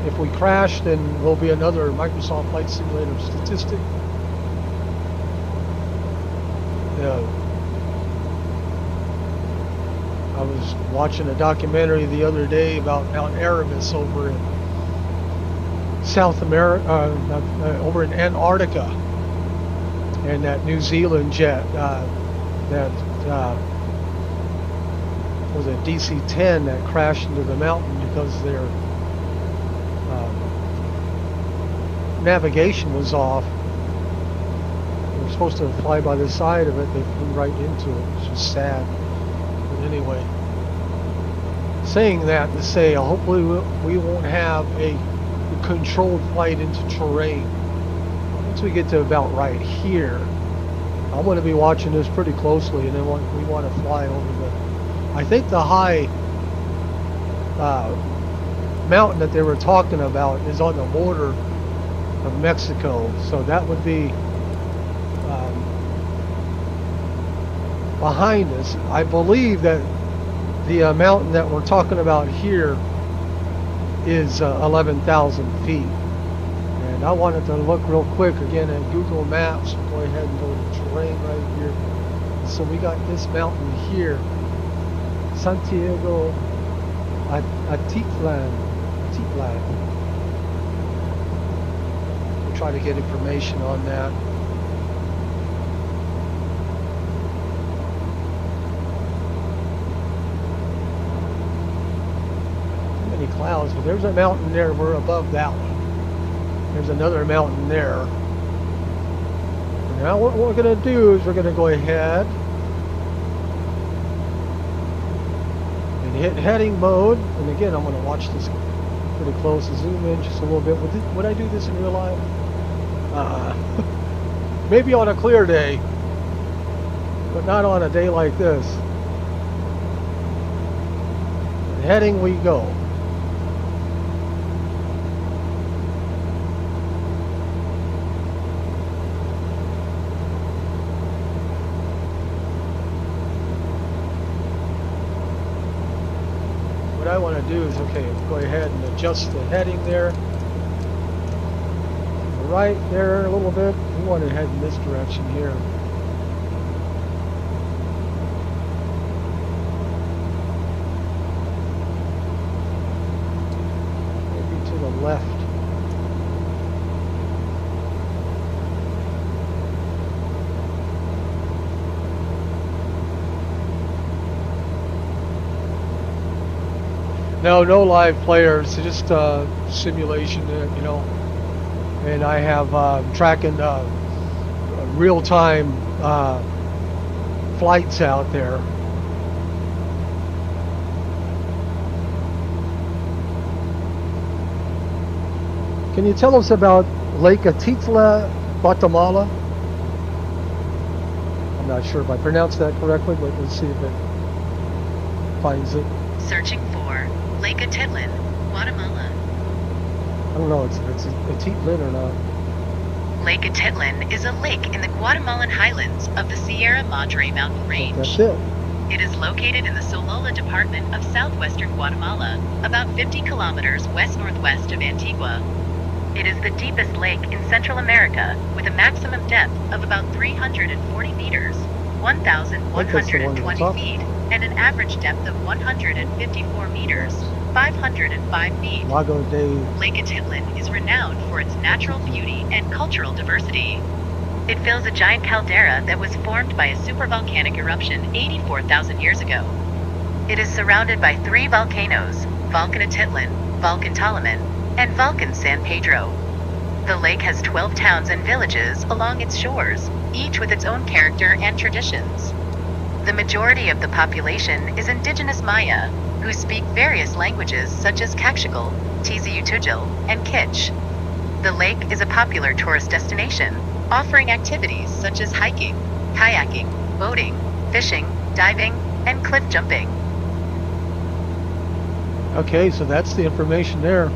if we crash, then there'll be another Microsoft Flight Simulator statistic. I was watching a documentary the other day about Mount Erebus over in South America, over in Antarctica, and that New Zealand jet that was a DC-10 that crashed into the mountain because their navigation was off. They were supposed to fly by the side of it. They flew right into it. It's just sad. But anyway, saying that to say, hopefully we won't have a controlled flight into terrain. Once we get to about right here, I'm going to be watching this pretty closely, and then we want to fly over the, I think the high mountain that they were talking about is on the border of Mexico, so that would be behind us. I believe that the mountain that we're talking about here is 11,000 feet. And I wanted to look real quick again at Google Maps. We'll go ahead and go to terrain right here. So we got this mountain here, Santiago Atitlán. We'll try to get information on that. Many clouds, but there's a mountain there. We're above that one. There's another mountain there. Now what we're going to do is we're going to go ahead and hit heading mode. And again, I'm going to watch this pretty close and zoom in just a little bit. Would I do this in real life? Maybe on a clear day, but not on a day like this. And heading we go. What I want to do is, okay, go ahead and adjust the heading there. Right there a little bit. We want to head in this direction here. Maybe to the left. No live players, just simulation, you know. And I have tracking real-time flights out there. Can you tell us about Lake Atitlán, Guatemala? I'm not sure if I pronounced that correctly, but let's see if it finds it. Searching for Lake Atitlán, Guatemala. I don't know if it's Atitlán or not. Lake Atitlán is a lake in the Guatemalan highlands of the Sierra Madre mountain range. That's it. It is located in the Sololá department of southwestern Guatemala, about 50 kilometers west-northwest of Antigua. It is the deepest lake in Central America, with a maximum depth of about 340 meters, 1,120 feet, and an average depth of 154 meters, 505 feet. Lago de... Lake Atitlán is renowned for its natural beauty and cultural diversity. It fills a giant caldera that was formed by a supervolcanic eruption 84,000 years ago. It is surrounded by 3 volcanoes, Volcan Atitlán, Volcan Talamán, and Volcan San Pedro. The lake has 12 towns and villages along its shores, each with its own character and traditions. The majority of the population is indigenous Maya, who speak various languages such as Kakshikal, Tizuyutujil, and Kitch. The lake is a popular tourist destination, offering activities such as hiking, kayaking, boating, fishing, diving, and cliff jumping. Okay, so that's the information there.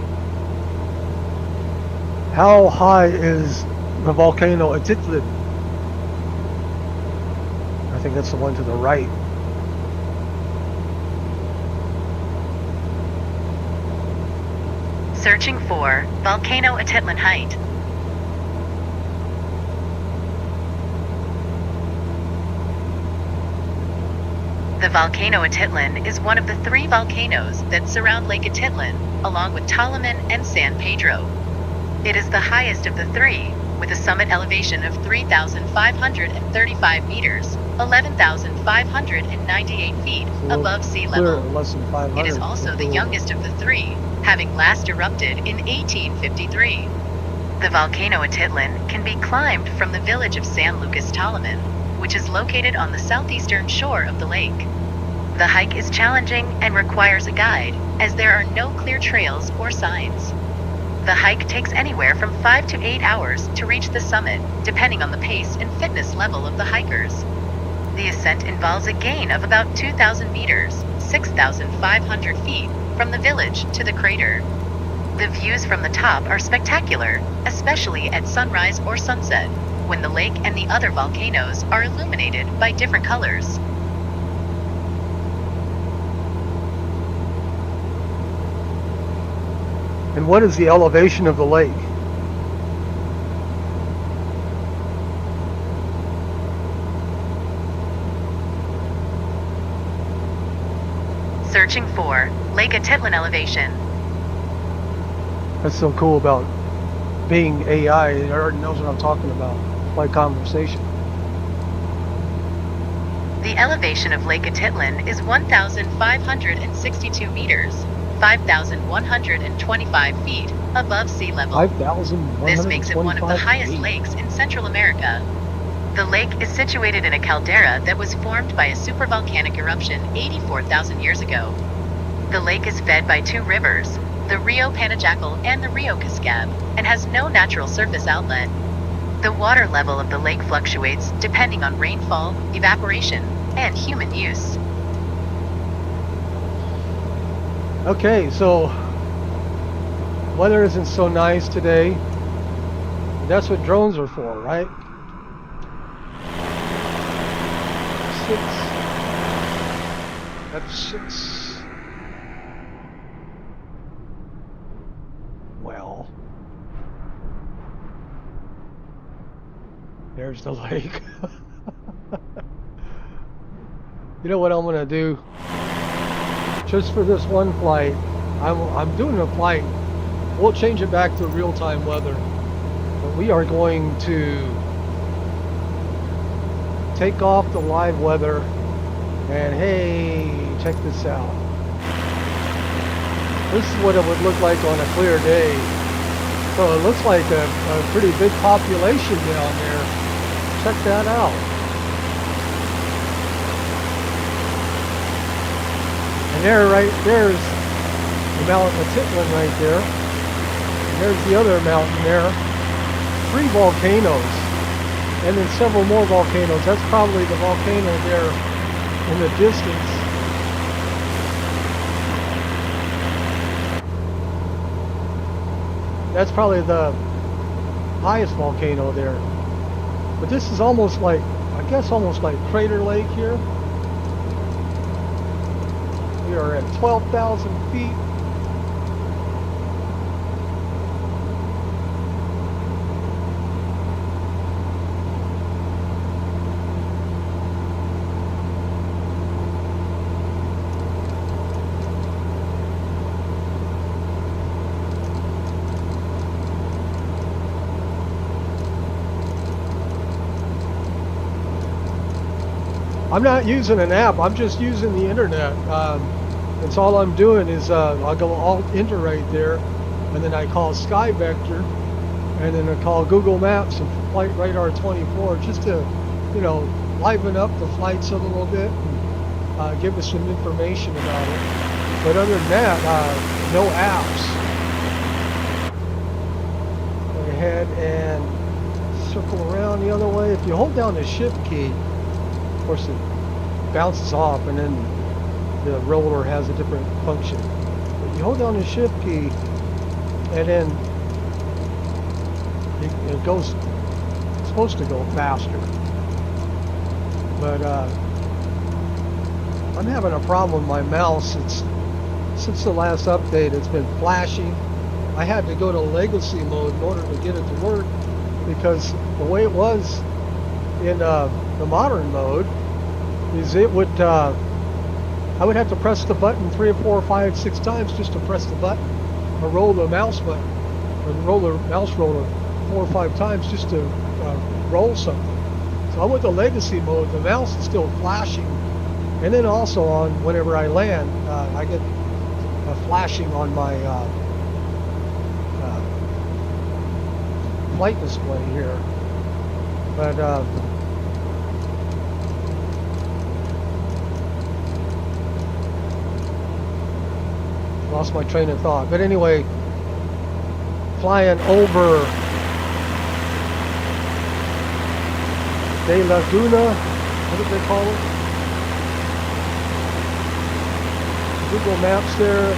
How high is the volcano Atitlán? I think that's the one to the right. Searching for Volcano Atitlán height. The volcano Atitlán is one of the 3 volcanoes that surround Lake Atitlán, along with Talamón and San Pedro. It is the highest of the 3, with a summit elevation of 3,535 meters, 11,598 feet above sea level. It is also the youngest of the 3, having last erupted in 1853. The volcano Atitlán can be climbed from the village of San Lucas Talamón, which is located on the southeastern shore of the lake. The hike is challenging and requires a guide, as there are no clear trails or signs. The hike takes anywhere from 5 to 8 hours to reach the summit, depending on the pace and fitness level of the hikers. The ascent involves a gain of about 2,000 meters, 6,500 feet, from the village to the crater. The views from the top are spectacular, especially at sunrise or sunset, when the lake and the other volcanoes are illuminated by different colors. And what is the elevation of the lake? Searching for Lake Atitlán elevation. That's so cool about being AI. It already knows what I'm talking about by conversation. The elevation of Lake Atitlán is 1,562 meters, 5,125 feet above sea level. 5,125 This makes it one of the highest lakes in Central America. The lake is situated in a caldera that was formed by a supervolcanic eruption 84,000 years ago. The lake is fed by 2 rivers, the Rio Panajacal and the Rio Cascab, and has no natural surface outlet. The water level of the lake fluctuates depending on rainfall, evaporation, and human use. Okay, so weather isn't so nice today. That's what drones are for, right? 6. F6. Well, there's the lake. You know what I'm gonna do? Just for this one flight, I'm doing a flight. We'll change it back to real-time weather, but we are going to take off the live weather, and hey, check this out. This is what it would look like on a clear day. So it looks like a pretty big population down there. Check that out. And there, right there's the mountain Atitlán right there. And there's the other mountain there. 3 volcanoes. And then several more volcanoes. That's probably the volcano there in the distance. That's probably the highest volcano there. But this is almost like, I guess almost like Crater Lake here. We are at 12,000 feet. I'm not using an app, I'm just using the internet. That's all I'm doing is I'll go Alt-Enter right there, and then I call Sky Vector, and then I call Google Maps and Flight Radar 24 just to, you know, liven up the flights a little bit and give us some information about it. But other than that, no apps. Go ahead and circle around the other way. If you hold down the shift key, of course it bounces off and then the roller has a different function. But you hold down the shift key and then it goes, it's supposed to go faster. But I'm having a problem with my mouse. Since the last update, it's been flashing. I had to go to legacy mode in order to get it to work, because the way it was in the modern mode is it would I would have to press the button 3 or 4 or 5, 6 times just to press the button, or roll the mouse button, or roll the mouse roller 4 or 5 times just to roll something. So I went to legacy mode. The mouse is still flashing, and then also on whenever I land, I get a flashing on my flight display here. But lost my train of thought. But anyway, flying over De Laguna, what do they call it? Google Maps there.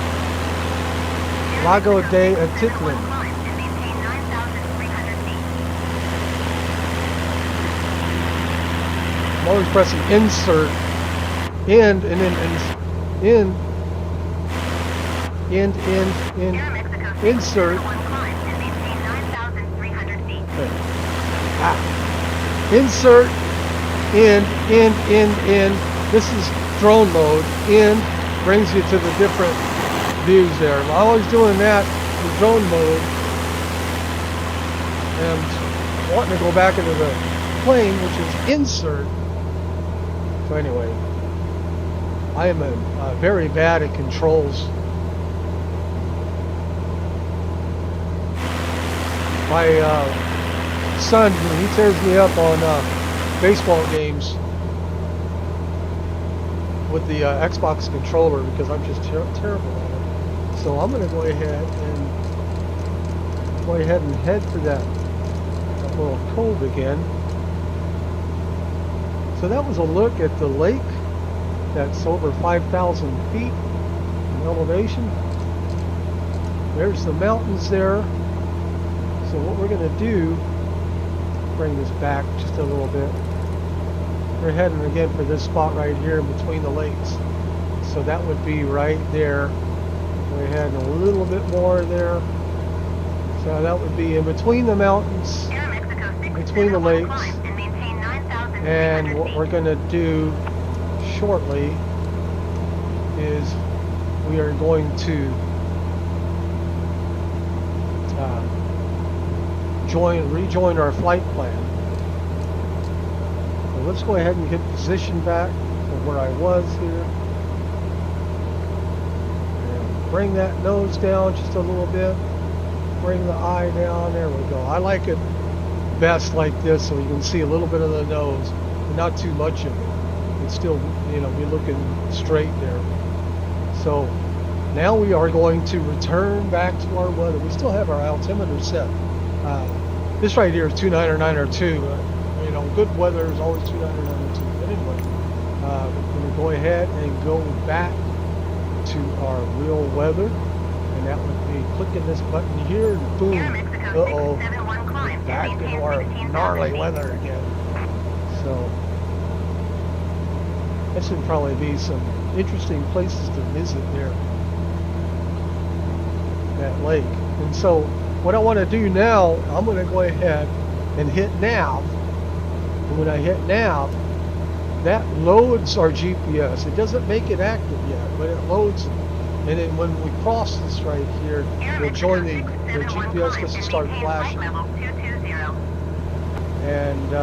Lago de Atitlán. I'm always pressing insert, end, and then insert. Insert, end. This is drone mode. End brings you to the different views there. I'm always doing that in drone mode, and wanting to go back into the plane, which is insert. So anyway, I am very bad at controls. My son, he tears me up on baseball games with the Xbox controller because I'm just terrible at it. So I'm going to go ahead and head for that little cove again. So that was a look at the lake that's over 5,000 feet in elevation. There's the mountains there. So what we're going to do, bring this back just a little bit. We're heading again for this spot right here in between the lakes. So that would be right there. We're heading a little bit more there. So that would be in between the mountains, between the lakes. And what we're going to do shortly is we are going to rejoin our flight plan. So let's go ahead and get position back from where I was here. And bring that nose down just a little bit. Bring the eye down. There we go. I like it best like this, so you can see a little bit of the nose, but not too much of it. It's still, be looking straight there. So now we are going to return back to our weather. We still have our altimeter set. This right here is 290902. Good weather is always 290902. But anyway, we're going to go ahead and go back to our real weather, and that would be clicking this button here, and boom. Uh-oh. Back into our gnarly weather again. So that should probably be some interesting places to visit there, that lake. And so what I want to do now, I'm going to go ahead and hit nav. And when I hit nav, that loads our GPS. It doesn't make it active yet, but it loads it. And then when we cross this right here, we'll join the GPS because it started flashing. And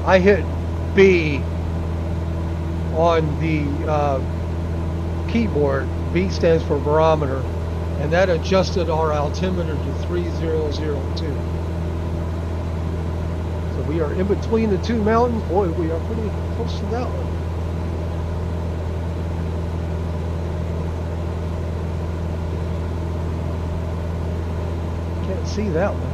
I hit B on the keyboard. B stands for barometer, and that adjusted our altimeter to 3002. So we are in between the two mountains. Boy, we are pretty close to that one. Can't see that one.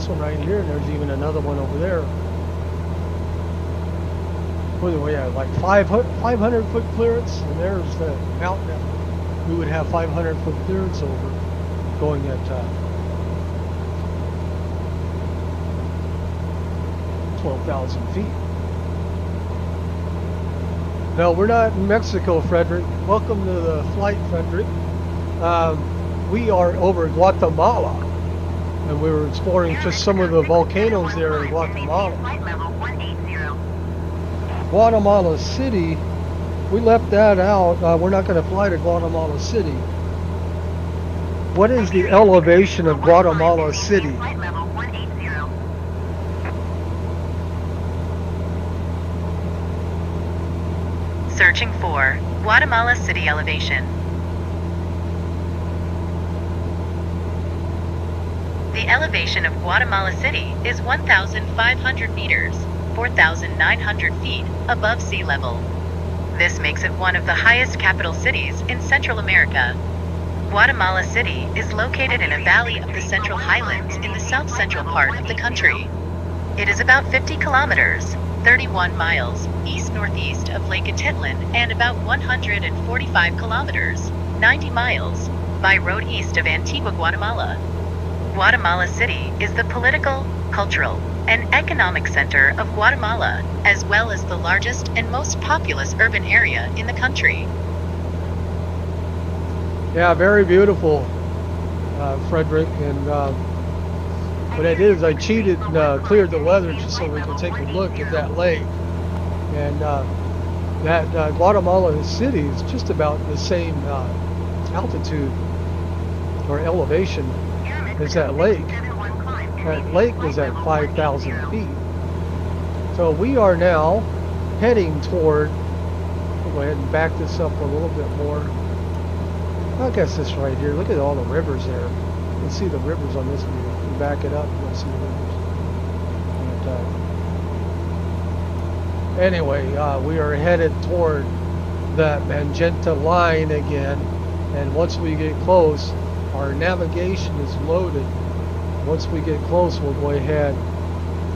this one right here, and there's even another one over there. What do we have? Like 500 foot clearance, and there's the mountain that we would have 500 foot clearance over, going at 12,000 feet. No, we're not in Mexico, Frederick. Welcome to the flight, Frederick. We are over Guatemala, and we were exploring just some of the volcanoes there in Guatemala. Guatemala City, we left that out. We're not going to fly to Guatemala City. What is the elevation of Guatemala City? Searching for Guatemala City elevation. The elevation of Guatemala City is 1,500 meters, 4,900 feet above sea level. This makes it one of the highest capital cities in Central America. Guatemala City is located in a valley of the Central Highlands in the south-central part of the country. It is about 50 kilometers, 31 miles, east-northeast of Lake Atitlán, and about 145 kilometers, 90 miles, by road east of Antigua, Guatemala. Guatemala City is the political, cultural, and economic center of Guatemala, as well as the largest and most populous urban area in the country. Yeah, very beautiful, Frederick. And what I did is I cheated and cleared the weather just so we could take a look at that lake. And that Guatemala City is just about the same altitude or elevation as that lake. That lake was at 5,000 feet. So we are now heading toward, I'll go ahead and back this up a little bit more. I guess this right here, look at all the rivers there. You can see the rivers on this view. If you back it up, you'll see the rivers. And, anyway, we are headed toward that magenta line again. And once we get close, our navigation is loaded. Once we get close, we'll go ahead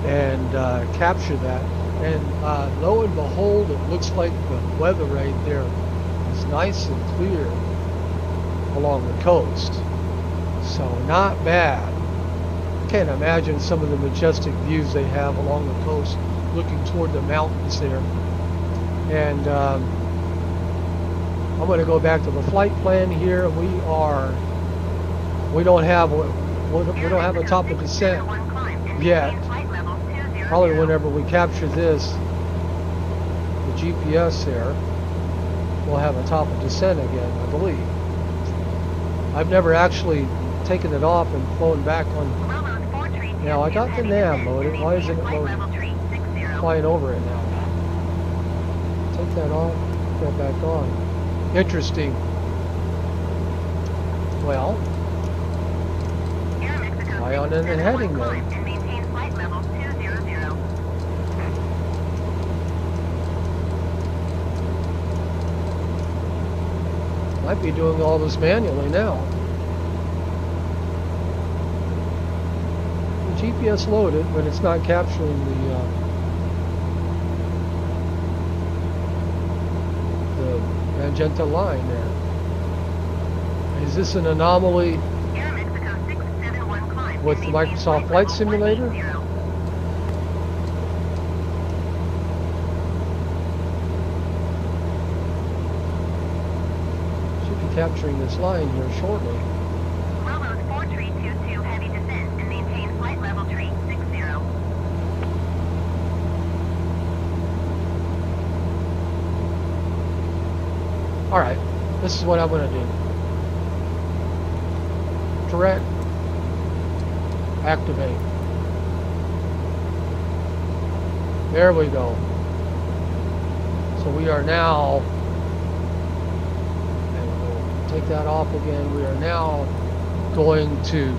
and capture that. And lo and behold, it looks like the weather right there is nice and clear along the coast. So not bad. Can't imagine some of the majestic views they have along the coast looking toward the mountains there. And I'm going to go back to the flight plan here. We don't have a top of descent yet. Probably whenever we capture this, the GPS there, we'll have a top of descent again, I believe. I've never actually taken it off and flown back on. Now I got the nav loaded. Why isn't it loaded? Flying over it now. Take that off, put that back on. Interesting. Well, fly on in the heading then. Might be doing all this manually now. The GPS loaded, but it's not capturing the magenta line there. Is this an anomaly with the Microsoft Flight Simulator? Capturing this line here shortly. Bravo's 4322 heavy descent and maintain flight level 360. Alright, this is what I'm going to do. Direct. Activate. There we go. So we are now, take that off again. We are now going to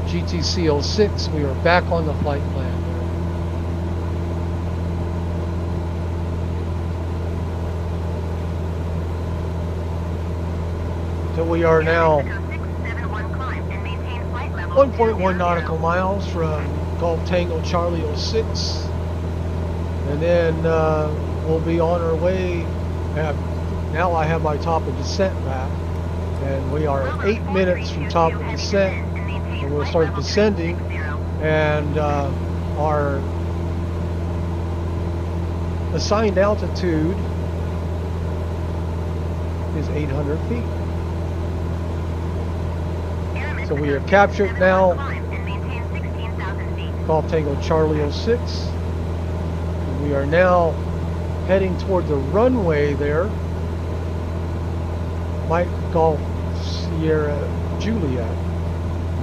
GTC 06. We are back on the flight plan. So we are now 1.1 nautical miles from Golf Tango Charlie 06. And then we'll be on our way. Now I have my top of descent back. And we are 8 minutes from top of descent. And we'll start descending. And our assigned altitude is 800 feet. So we have captured now Golf Tango Charlie 06. And we are now heading toward the runway there. Mike Golf Sierra Juliet.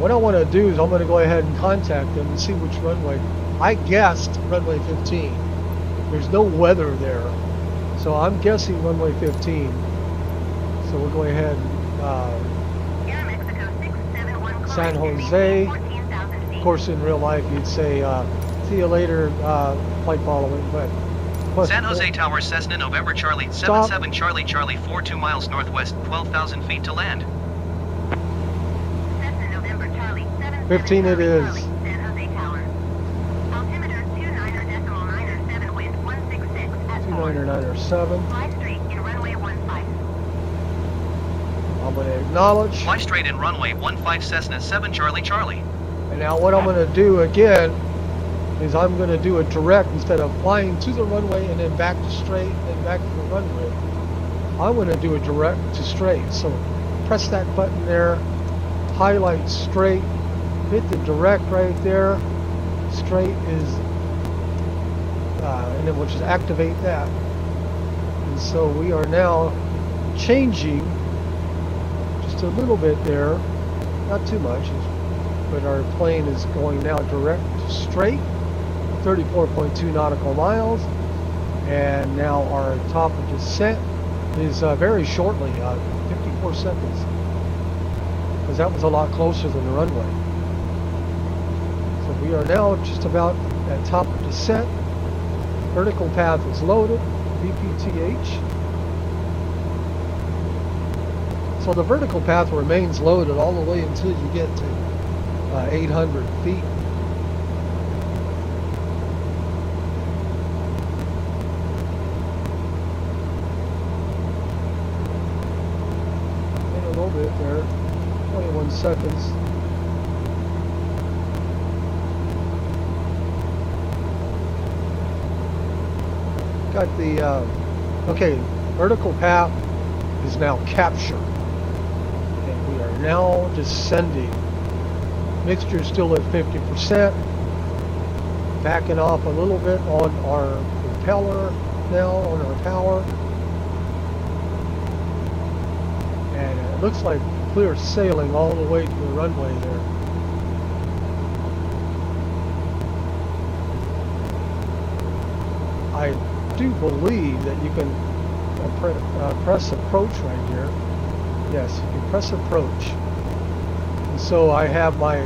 What I want to do is I'm going to go ahead and contact them and see which runway. I guessed runway 15. There's no weather there. So I'm guessing runway 15. So we'll go ahead and San Jose. Of course, in real life, you'd say, see you later, flight following. But San Jose Tower, Cessna, November Charlie, 77 Charlie Charlie, 42 miles northwest, 12,000 feet to land. 15 it is. San Jose Tower. Altimeter 29.907, wind 166 at 2997. Fly straight in runway 15. I'm going to acknowledge. Fly straight in runway 15 Cessna 7 Charlie Charlie. And now what I'm going to do again is I'm going to do a direct instead of flying to the runway and then back to straight and back to the runway. I'm going to do a direct to straight. So press that button there, highlight straight, hit the direct right there. Straight is, and then we'll just activate that. And so we are now changing just a little bit there, not too much, but our plane is going now direct to straight, 34.2 nautical miles, and now our top of descent is very shortly, 54 seconds, because that was a lot closer than the runway. So we are now just about at top of descent. Vertical path is loaded, VPTH. So the vertical path remains loaded all the way until you get to 800 feet. In a little bit there, 21 seconds. Got the, okay, vertical path is now captured. And we are now descending. Mixture still at 50%. Backing off a little bit on our propeller now, on our power. And it looks like clear sailing all the way to the runway there. I do believe that you can press approach right here. Yes, you can press approach. And so I have my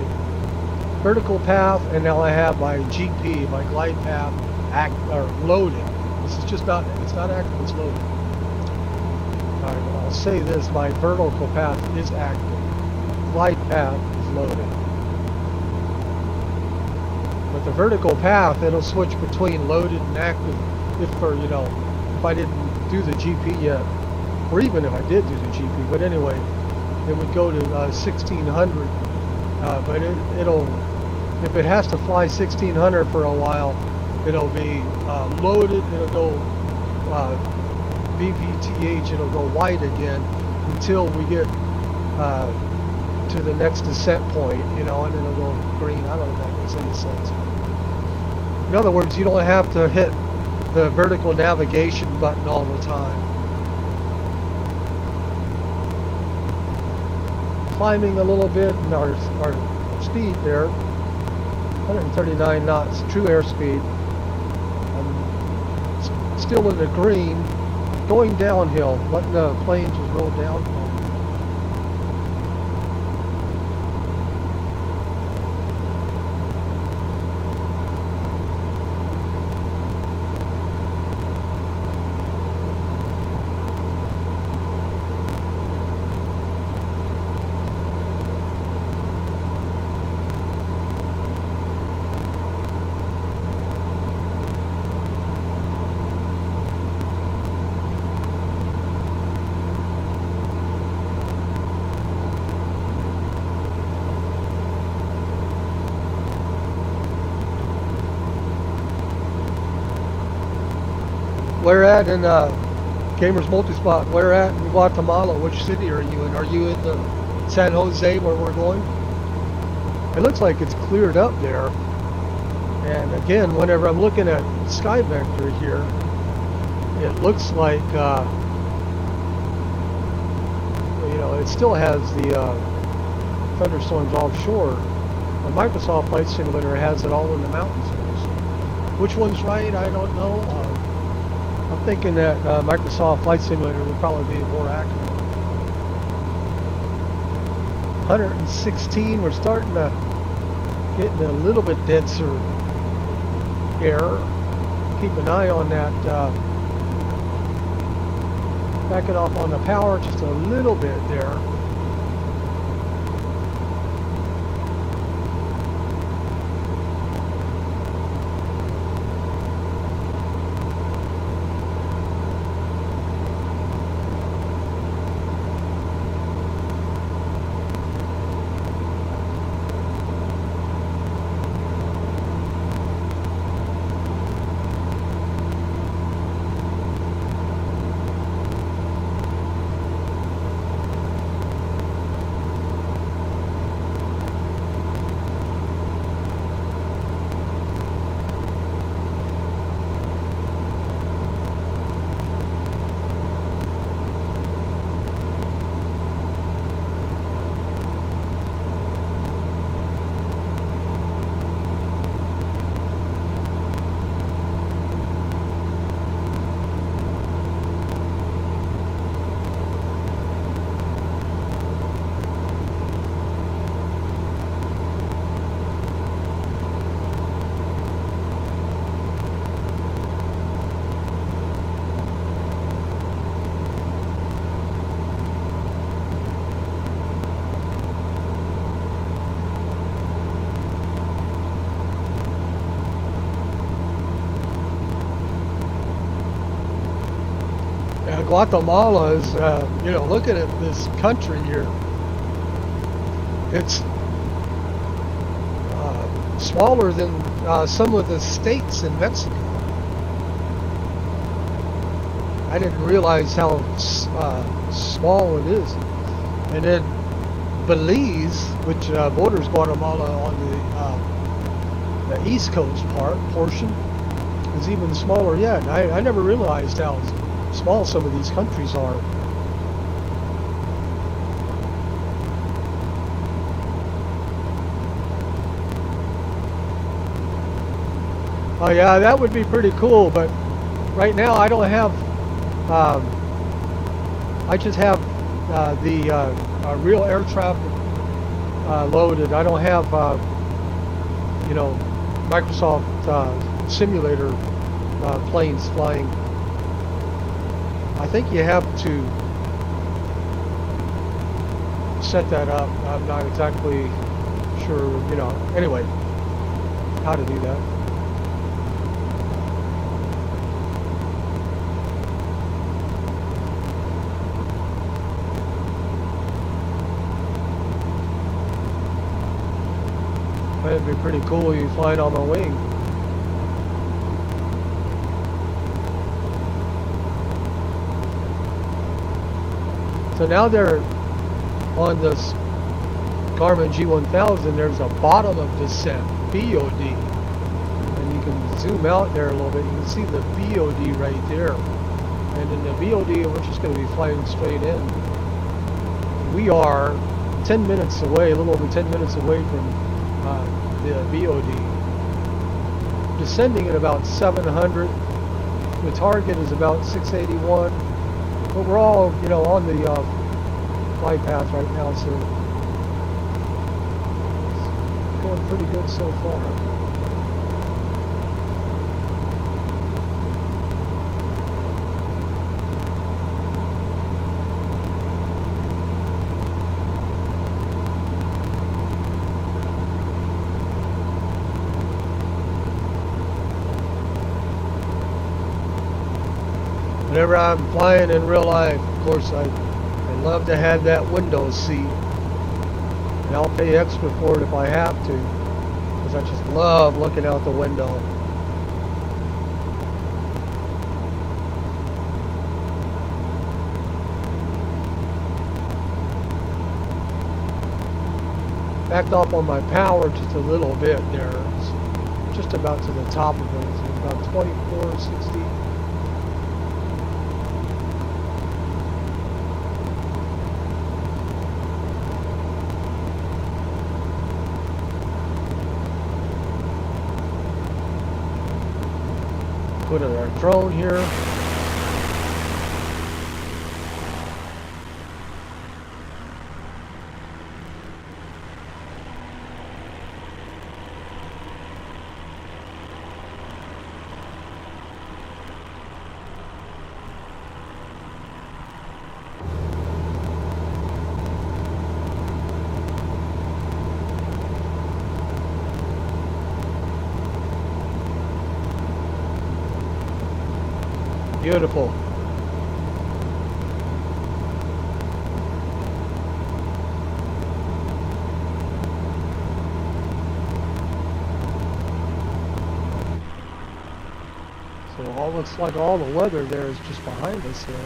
vertical path, and now I have my GP, my glide path, loaded. This is just not, it's not active, it's loaded. All right, well, I'll say this, my vertical path is active. Glide path is loaded. But the vertical path, it'll switch between loaded and active if I didn't do the GP yet, or even if I did do the GP. But anyway, it would go to 1600. But it'll, if it has to fly 1600 for a while, it'll be loaded. It'll go VPTH. It'll go white again until we get to the next descent point, and then it'll go green. I don't know if that makes any sense. In other words, you don't have to hit the vertical navigation button all the time. Climbing a little bit, and our speed there, 139 knots, true airspeed. I'm still in the green, going downhill, letting the plane just roll downhill. Where at in Gamers Multispot? Where at in Guatemala? Which city are you in? Are you in the San Jose where we're going? It looks like it's cleared up there. And again, whenever I'm looking at Sky Vector here, it looks like you know, it still has the thunderstorms offshore. The Microsoft Flight Simulator has it all in the mountains. Which one's right? I don't know. I'm thinking that Microsoft Flight Simulator would probably be more accurate. 116, we're starting to get in a little bit denser air. Keep an eye on that. Back it off on the power just a little bit there. Guatemala is, you know, looking at this country here, it's smaller than some of the states in Mexico. I didn't realize how small it is. And then Belize, which borders Guatemala on the east coast portion, is even smaller yet. I never realized how small some of these countries are. Oh yeah, that would be pretty cool, but right now I don't have, I just have the real air traffic loaded. I don't have, you know, Microsoft simulator planes flying. I think you have to set that up. I'm not exactly sure, you know, anyway, how to do that. That'd be pretty cool, you flying on my wing. So now they're on this Garmin G1000, there's a bottom of descent, BOD. And you can zoom out there a little bit, you can see the BOD right there. And in the BOD, we're just going to be flying straight in. We are 10 minutes away, a little over 10 minutes away from the BOD. Descending at about 700. The target is about 681. But we're all, you know, on the flight path right now, so it's going pretty good so far. Whenever I'm flying in real life, of course, I love to have that window seat. And I'll pay extra for it if I have to, because I just love looking out the window. backed off on my power just a little bit there. It's just about to the top of it. It's about 2460. Put in our drone here. Beautiful. So it all looks like all the weather there is just behind us here.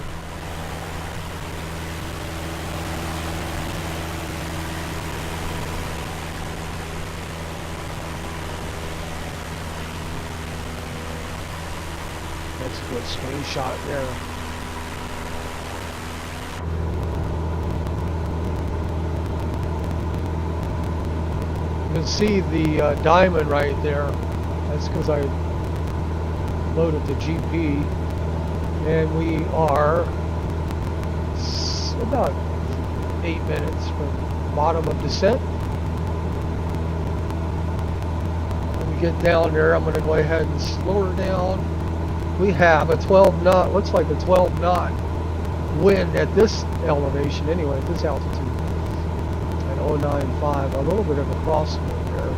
That's a good screenshot there. You can see the diamond right there. That's because I loaded the GP. And we are about 8 minutes from bottom of descent. When we get down there, I'm going to go ahead and slow her down. We have a 12 knot, looks like a 12 knot wind at this elevation anyway, at this altitude. At 095, a little bit of a crosswind there.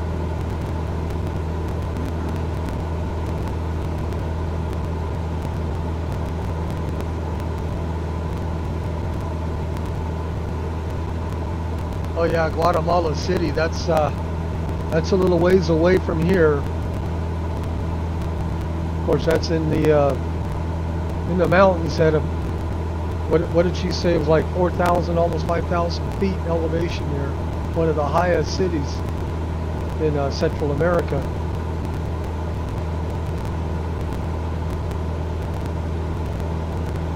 Oh yeah, Guatemala City, that's a little ways away from here. Of course, that's in the mountains at a, what did she say? It was like 4,000, almost 5,000 feet elevation here. One of the highest cities in Central America.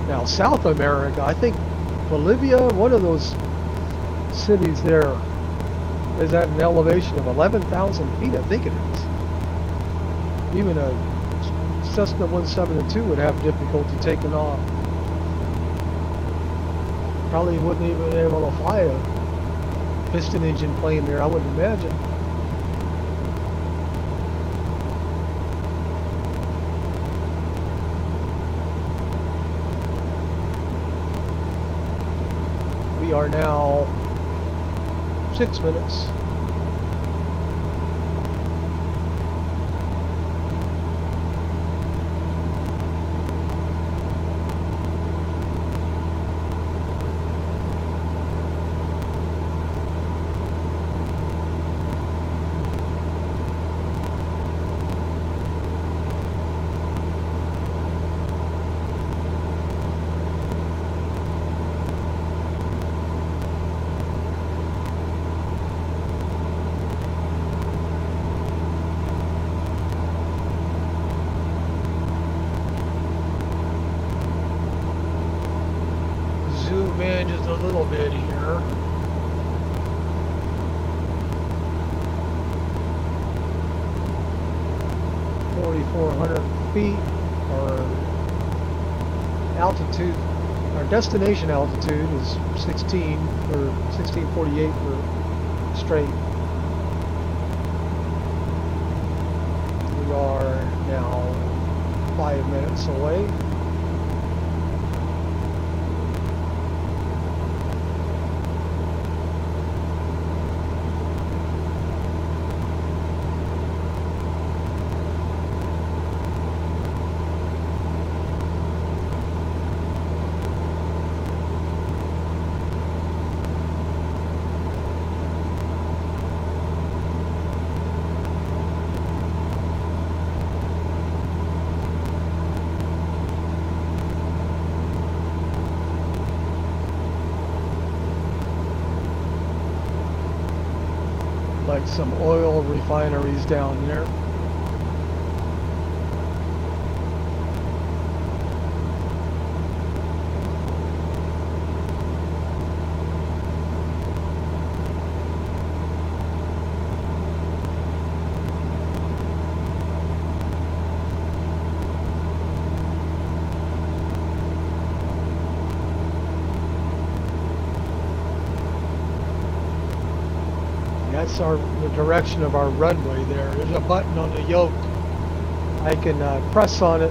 Now, South America, I think Bolivia, one of those cities there is at an elevation of 11,000 feet, I think it is. Even a Cessna 172 would have difficulty taking off. Probably wouldn't even be able to fly a piston engine plane there, I wouldn't imagine. We are now 6 minutes. Just a little bit here. feet. Our altitude, our destination altitude is 16 or 1648 for straight. We are now 5 minutes away. like some oil refineries down there. That's the direction of our runway there. There's a button on the yoke. I can press on it.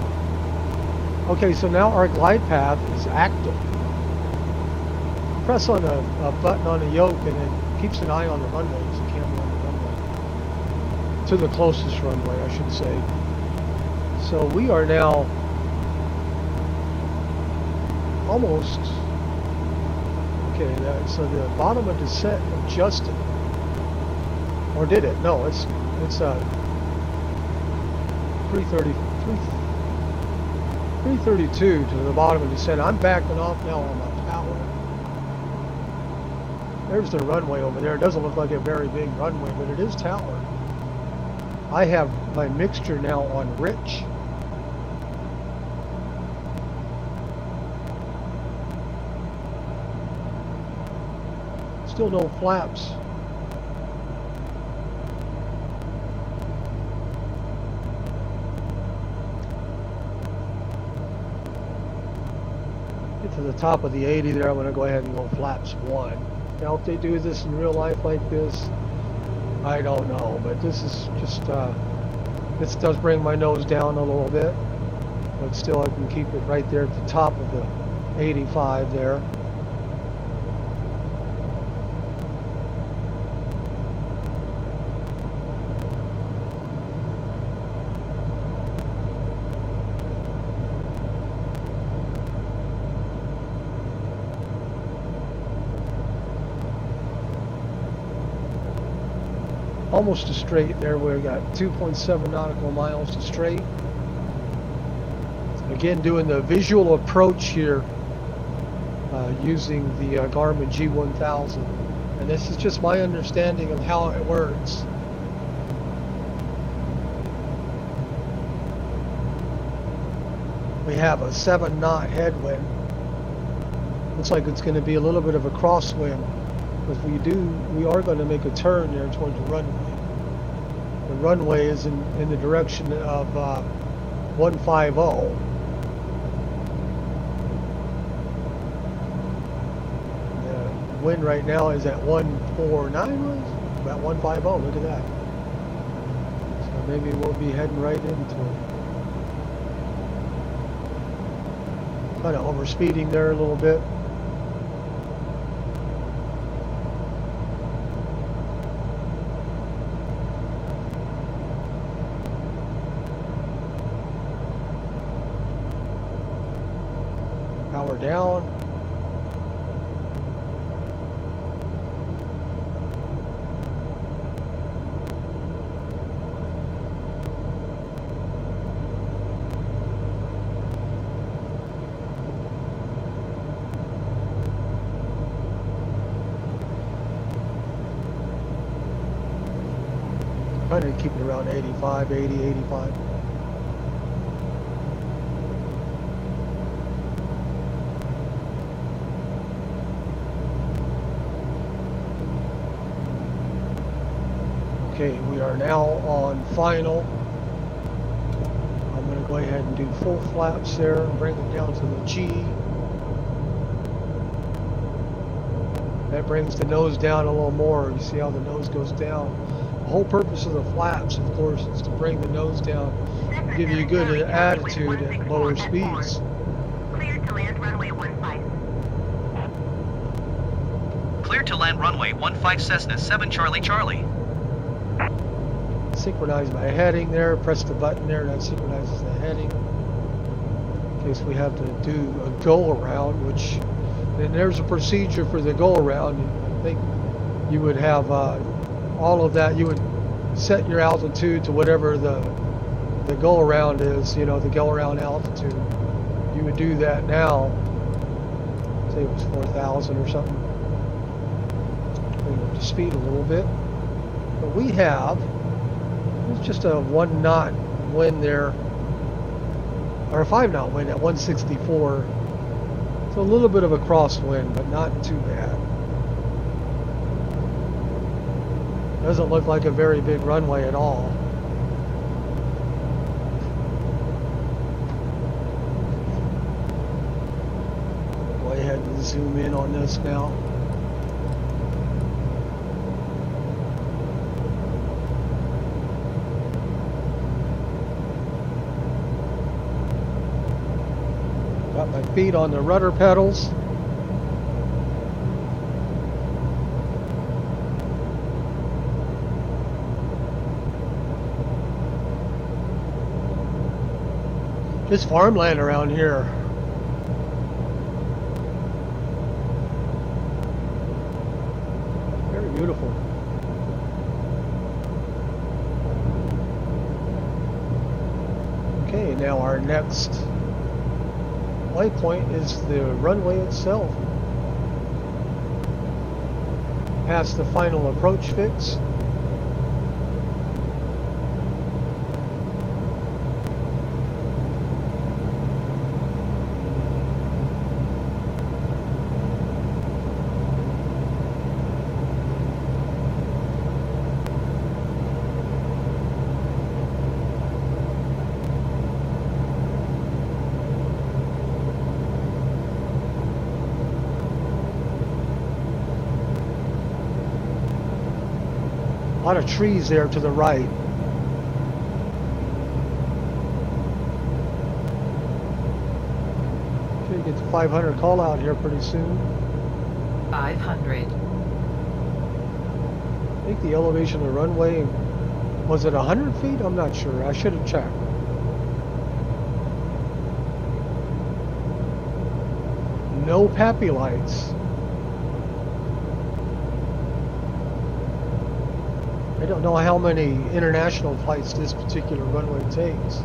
Okay, so now our glide path is active. Press on a button on the yoke and it keeps an eye on the runway, so you can't be on the runway. To the closest runway, I should say. So we are now almost, okay, so the bottom of descent adjusted. Or did it? No, it's 332 to the bottom of the descent. I'm backing off now on my tower. There's the runway over there. It doesn't look like a very big runway, but it is tower. I have my mixture now on rich. Still no flaps. To the top of the 80 there, I'm going to go ahead and go flaps 1. Now if they do this in real life like this, I don't know, but this is just this does bring my nose down a little bit, but still I can keep it right there at the top of the 85 there. Almost to straight there. We've got 2.7 nautical miles to straight. Again, doing the visual approach here using the Garmin G1000, and this is just my understanding of how it works. We have a 7-knot headwind. Looks like it's going to be a little bit of a crosswind. Because we are going to make a turn there towards the runway. The runway is in the direction of 150. The wind right now is at 149, about 150. Look at that. So maybe we'll be heading right into it. Kind of overspeeding there a little bit. Power down. Trying to keep it around 85, 80, 85. Okay, we are now on final. I'm going to go ahead and do full flaps there and bring it down to the G. That brings the nose down a little more. You see how the nose goes down. The whole purpose of the flaps, of course, is to bring the nose down, give you a good attitude at lower speeds. Clear to land runway 15. Clear to land runway 15 Cessna 7 Charlie Charlie. Synchronize my heading there, press the button there, that synchronizes the heading. In case we have to do a go around, which, and there's a procedure for the go around. I think you would have all of that. You would set your altitude to whatever the go around is, you know, the go around altitude. You would do that now. Say it was 4,000 or something. Bring up the speed a little bit. But we have, it's just a 1 knot wind there, or a 5 knot wind at 164. So a little bit of a crosswind, but not too bad. Doesn't look like a very big runway at all. Go ahead and zoom in on this now. Got my feet on the rudder pedals. Just farmland around here. Very beautiful. Okay, now our next waypoint is the runway itself. Past the final approach fix. A lot of trees there to the right. Should get the 500 call out here pretty soon. 500. I think the elevation of the runway, was it 100 feet? I'm not sure. I should have checked. No PAPI lights. I don't know how many international flights this particular runway takes.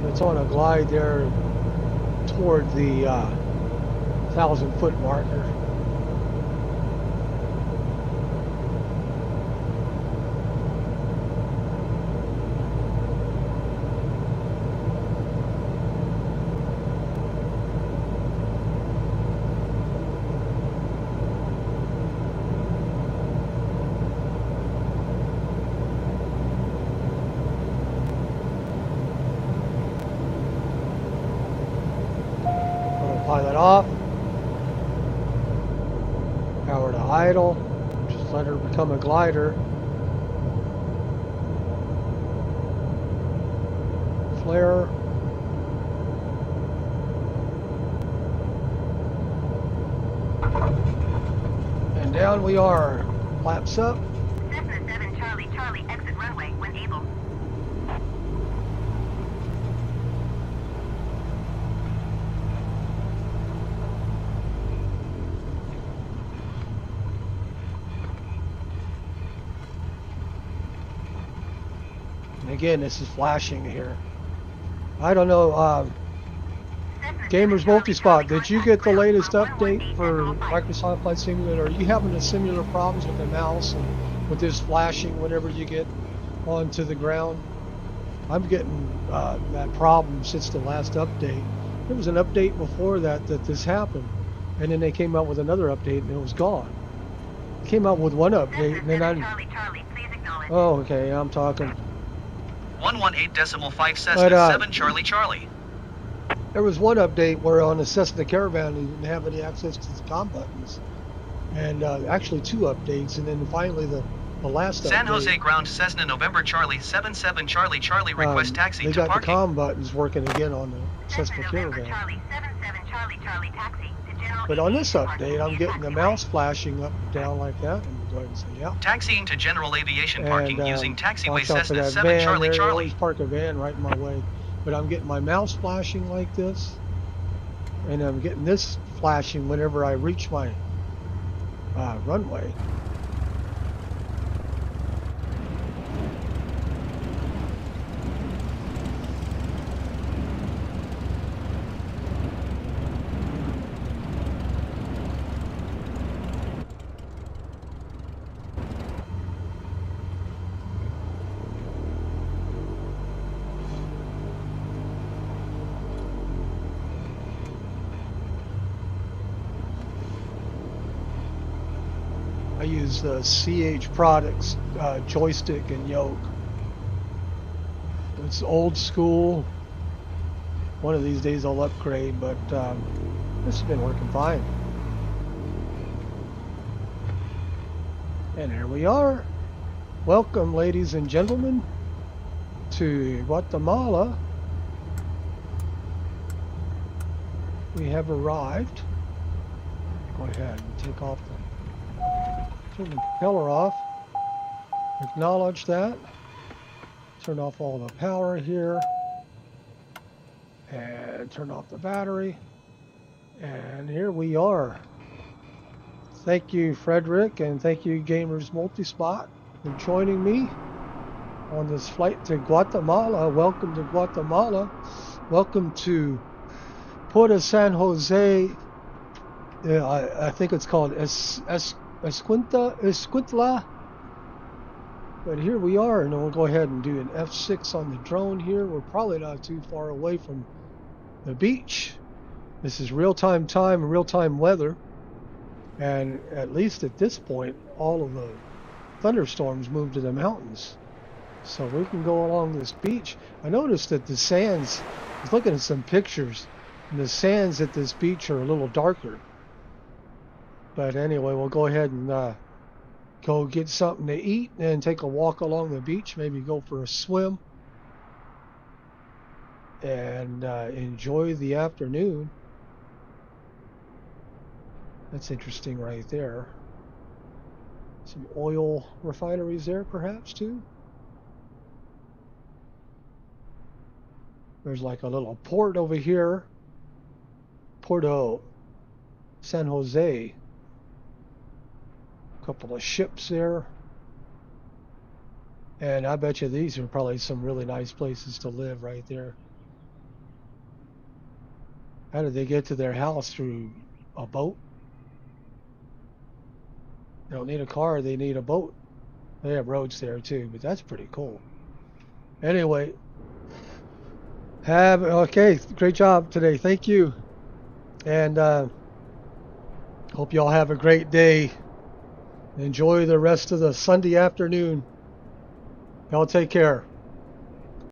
It's on a glide there toward the 1,000-foot marker. Pilot off. Power to idle. Just let her become a glider. Flare. And down we are. Flaps up. Cessna 7 Charlie Charlie exit runway when able. Again, this is flashing here. I don't know, Gamers Multispot, did you get the latest update for Microsoft Flight Simulator? Are you having a similar problems with the mouse and with this flashing whenever you get onto the ground? I'm getting that problem since the last update. There was an update before that this happened, and then they came out with another update and it was gone. Came out with one update and then oh, okay, I'm talking. 118.5 Cessna 7 Charlie Charlie. There was one update where on the Cessna Caravan you didn't have any access to the comm buttons, and actually 2 updates, and then finally the last San update. Jose ground Cessna November Charlie 77 Charlie Charlie request taxi they to got parking. the comm buttons working again on the Cessna Caravan. Charlie 77 Charlie Charlie taxi to General But on this Aviation update, I'm getting the mouse flashing up and down like that. And go ahead and say yeah. Taxiing to general aviation parking And, using taxiway watch out for Cessna that 7 van Charlie there. They Charlie. always park a van right in my way. But I'm getting my mouse flashing like this, and I'm getting this flashing whenever I reach my runway. use the CH Products joystick and yoke. It's old school. One of these days I'll upgrade, but this has been working fine. And here we are. Welcome, ladies and gentlemen, to Guatemala. We have arrived. Go ahead and take off turn the propeller off. Acknowledge that. Turn off all the power here. And turn off the battery. And here we are. Thank you, Frederick, and thank you, Gamers Multispot, for joining me on this flight to Guatemala. Welcome to Guatemala. Welcome to Puerto San Jose. I think it's called Escuintla. But here we are, and we'll go ahead and do an F6 on the drone here. We're probably not too far away from the beach. This is real-time time and real-time weather. And at least at this point, all of the thunderstorms moved to the mountains. So we can go along this beach. I noticed that the sands, I was looking at some pictures, and the sands at this beach are a little darker. But anyway, we'll go ahead and go get something to eat and take a walk along the beach, maybe go for a swim. And enjoy the afternoon. That's interesting right there. Some oil refineries there perhaps too. There's like a little port over here. Puerto San Jose. A couple of ships there. And I bet you these are probably some really nice places to live right there. How did they get to their house? Through a boat? They don't need a car, they need a boat. They have roads there too, but that's pretty cool. Anyway, okay, great job today. Thank you. And hope you all have a great day. Enjoy the rest of the Sunday afternoon. Y'all take care.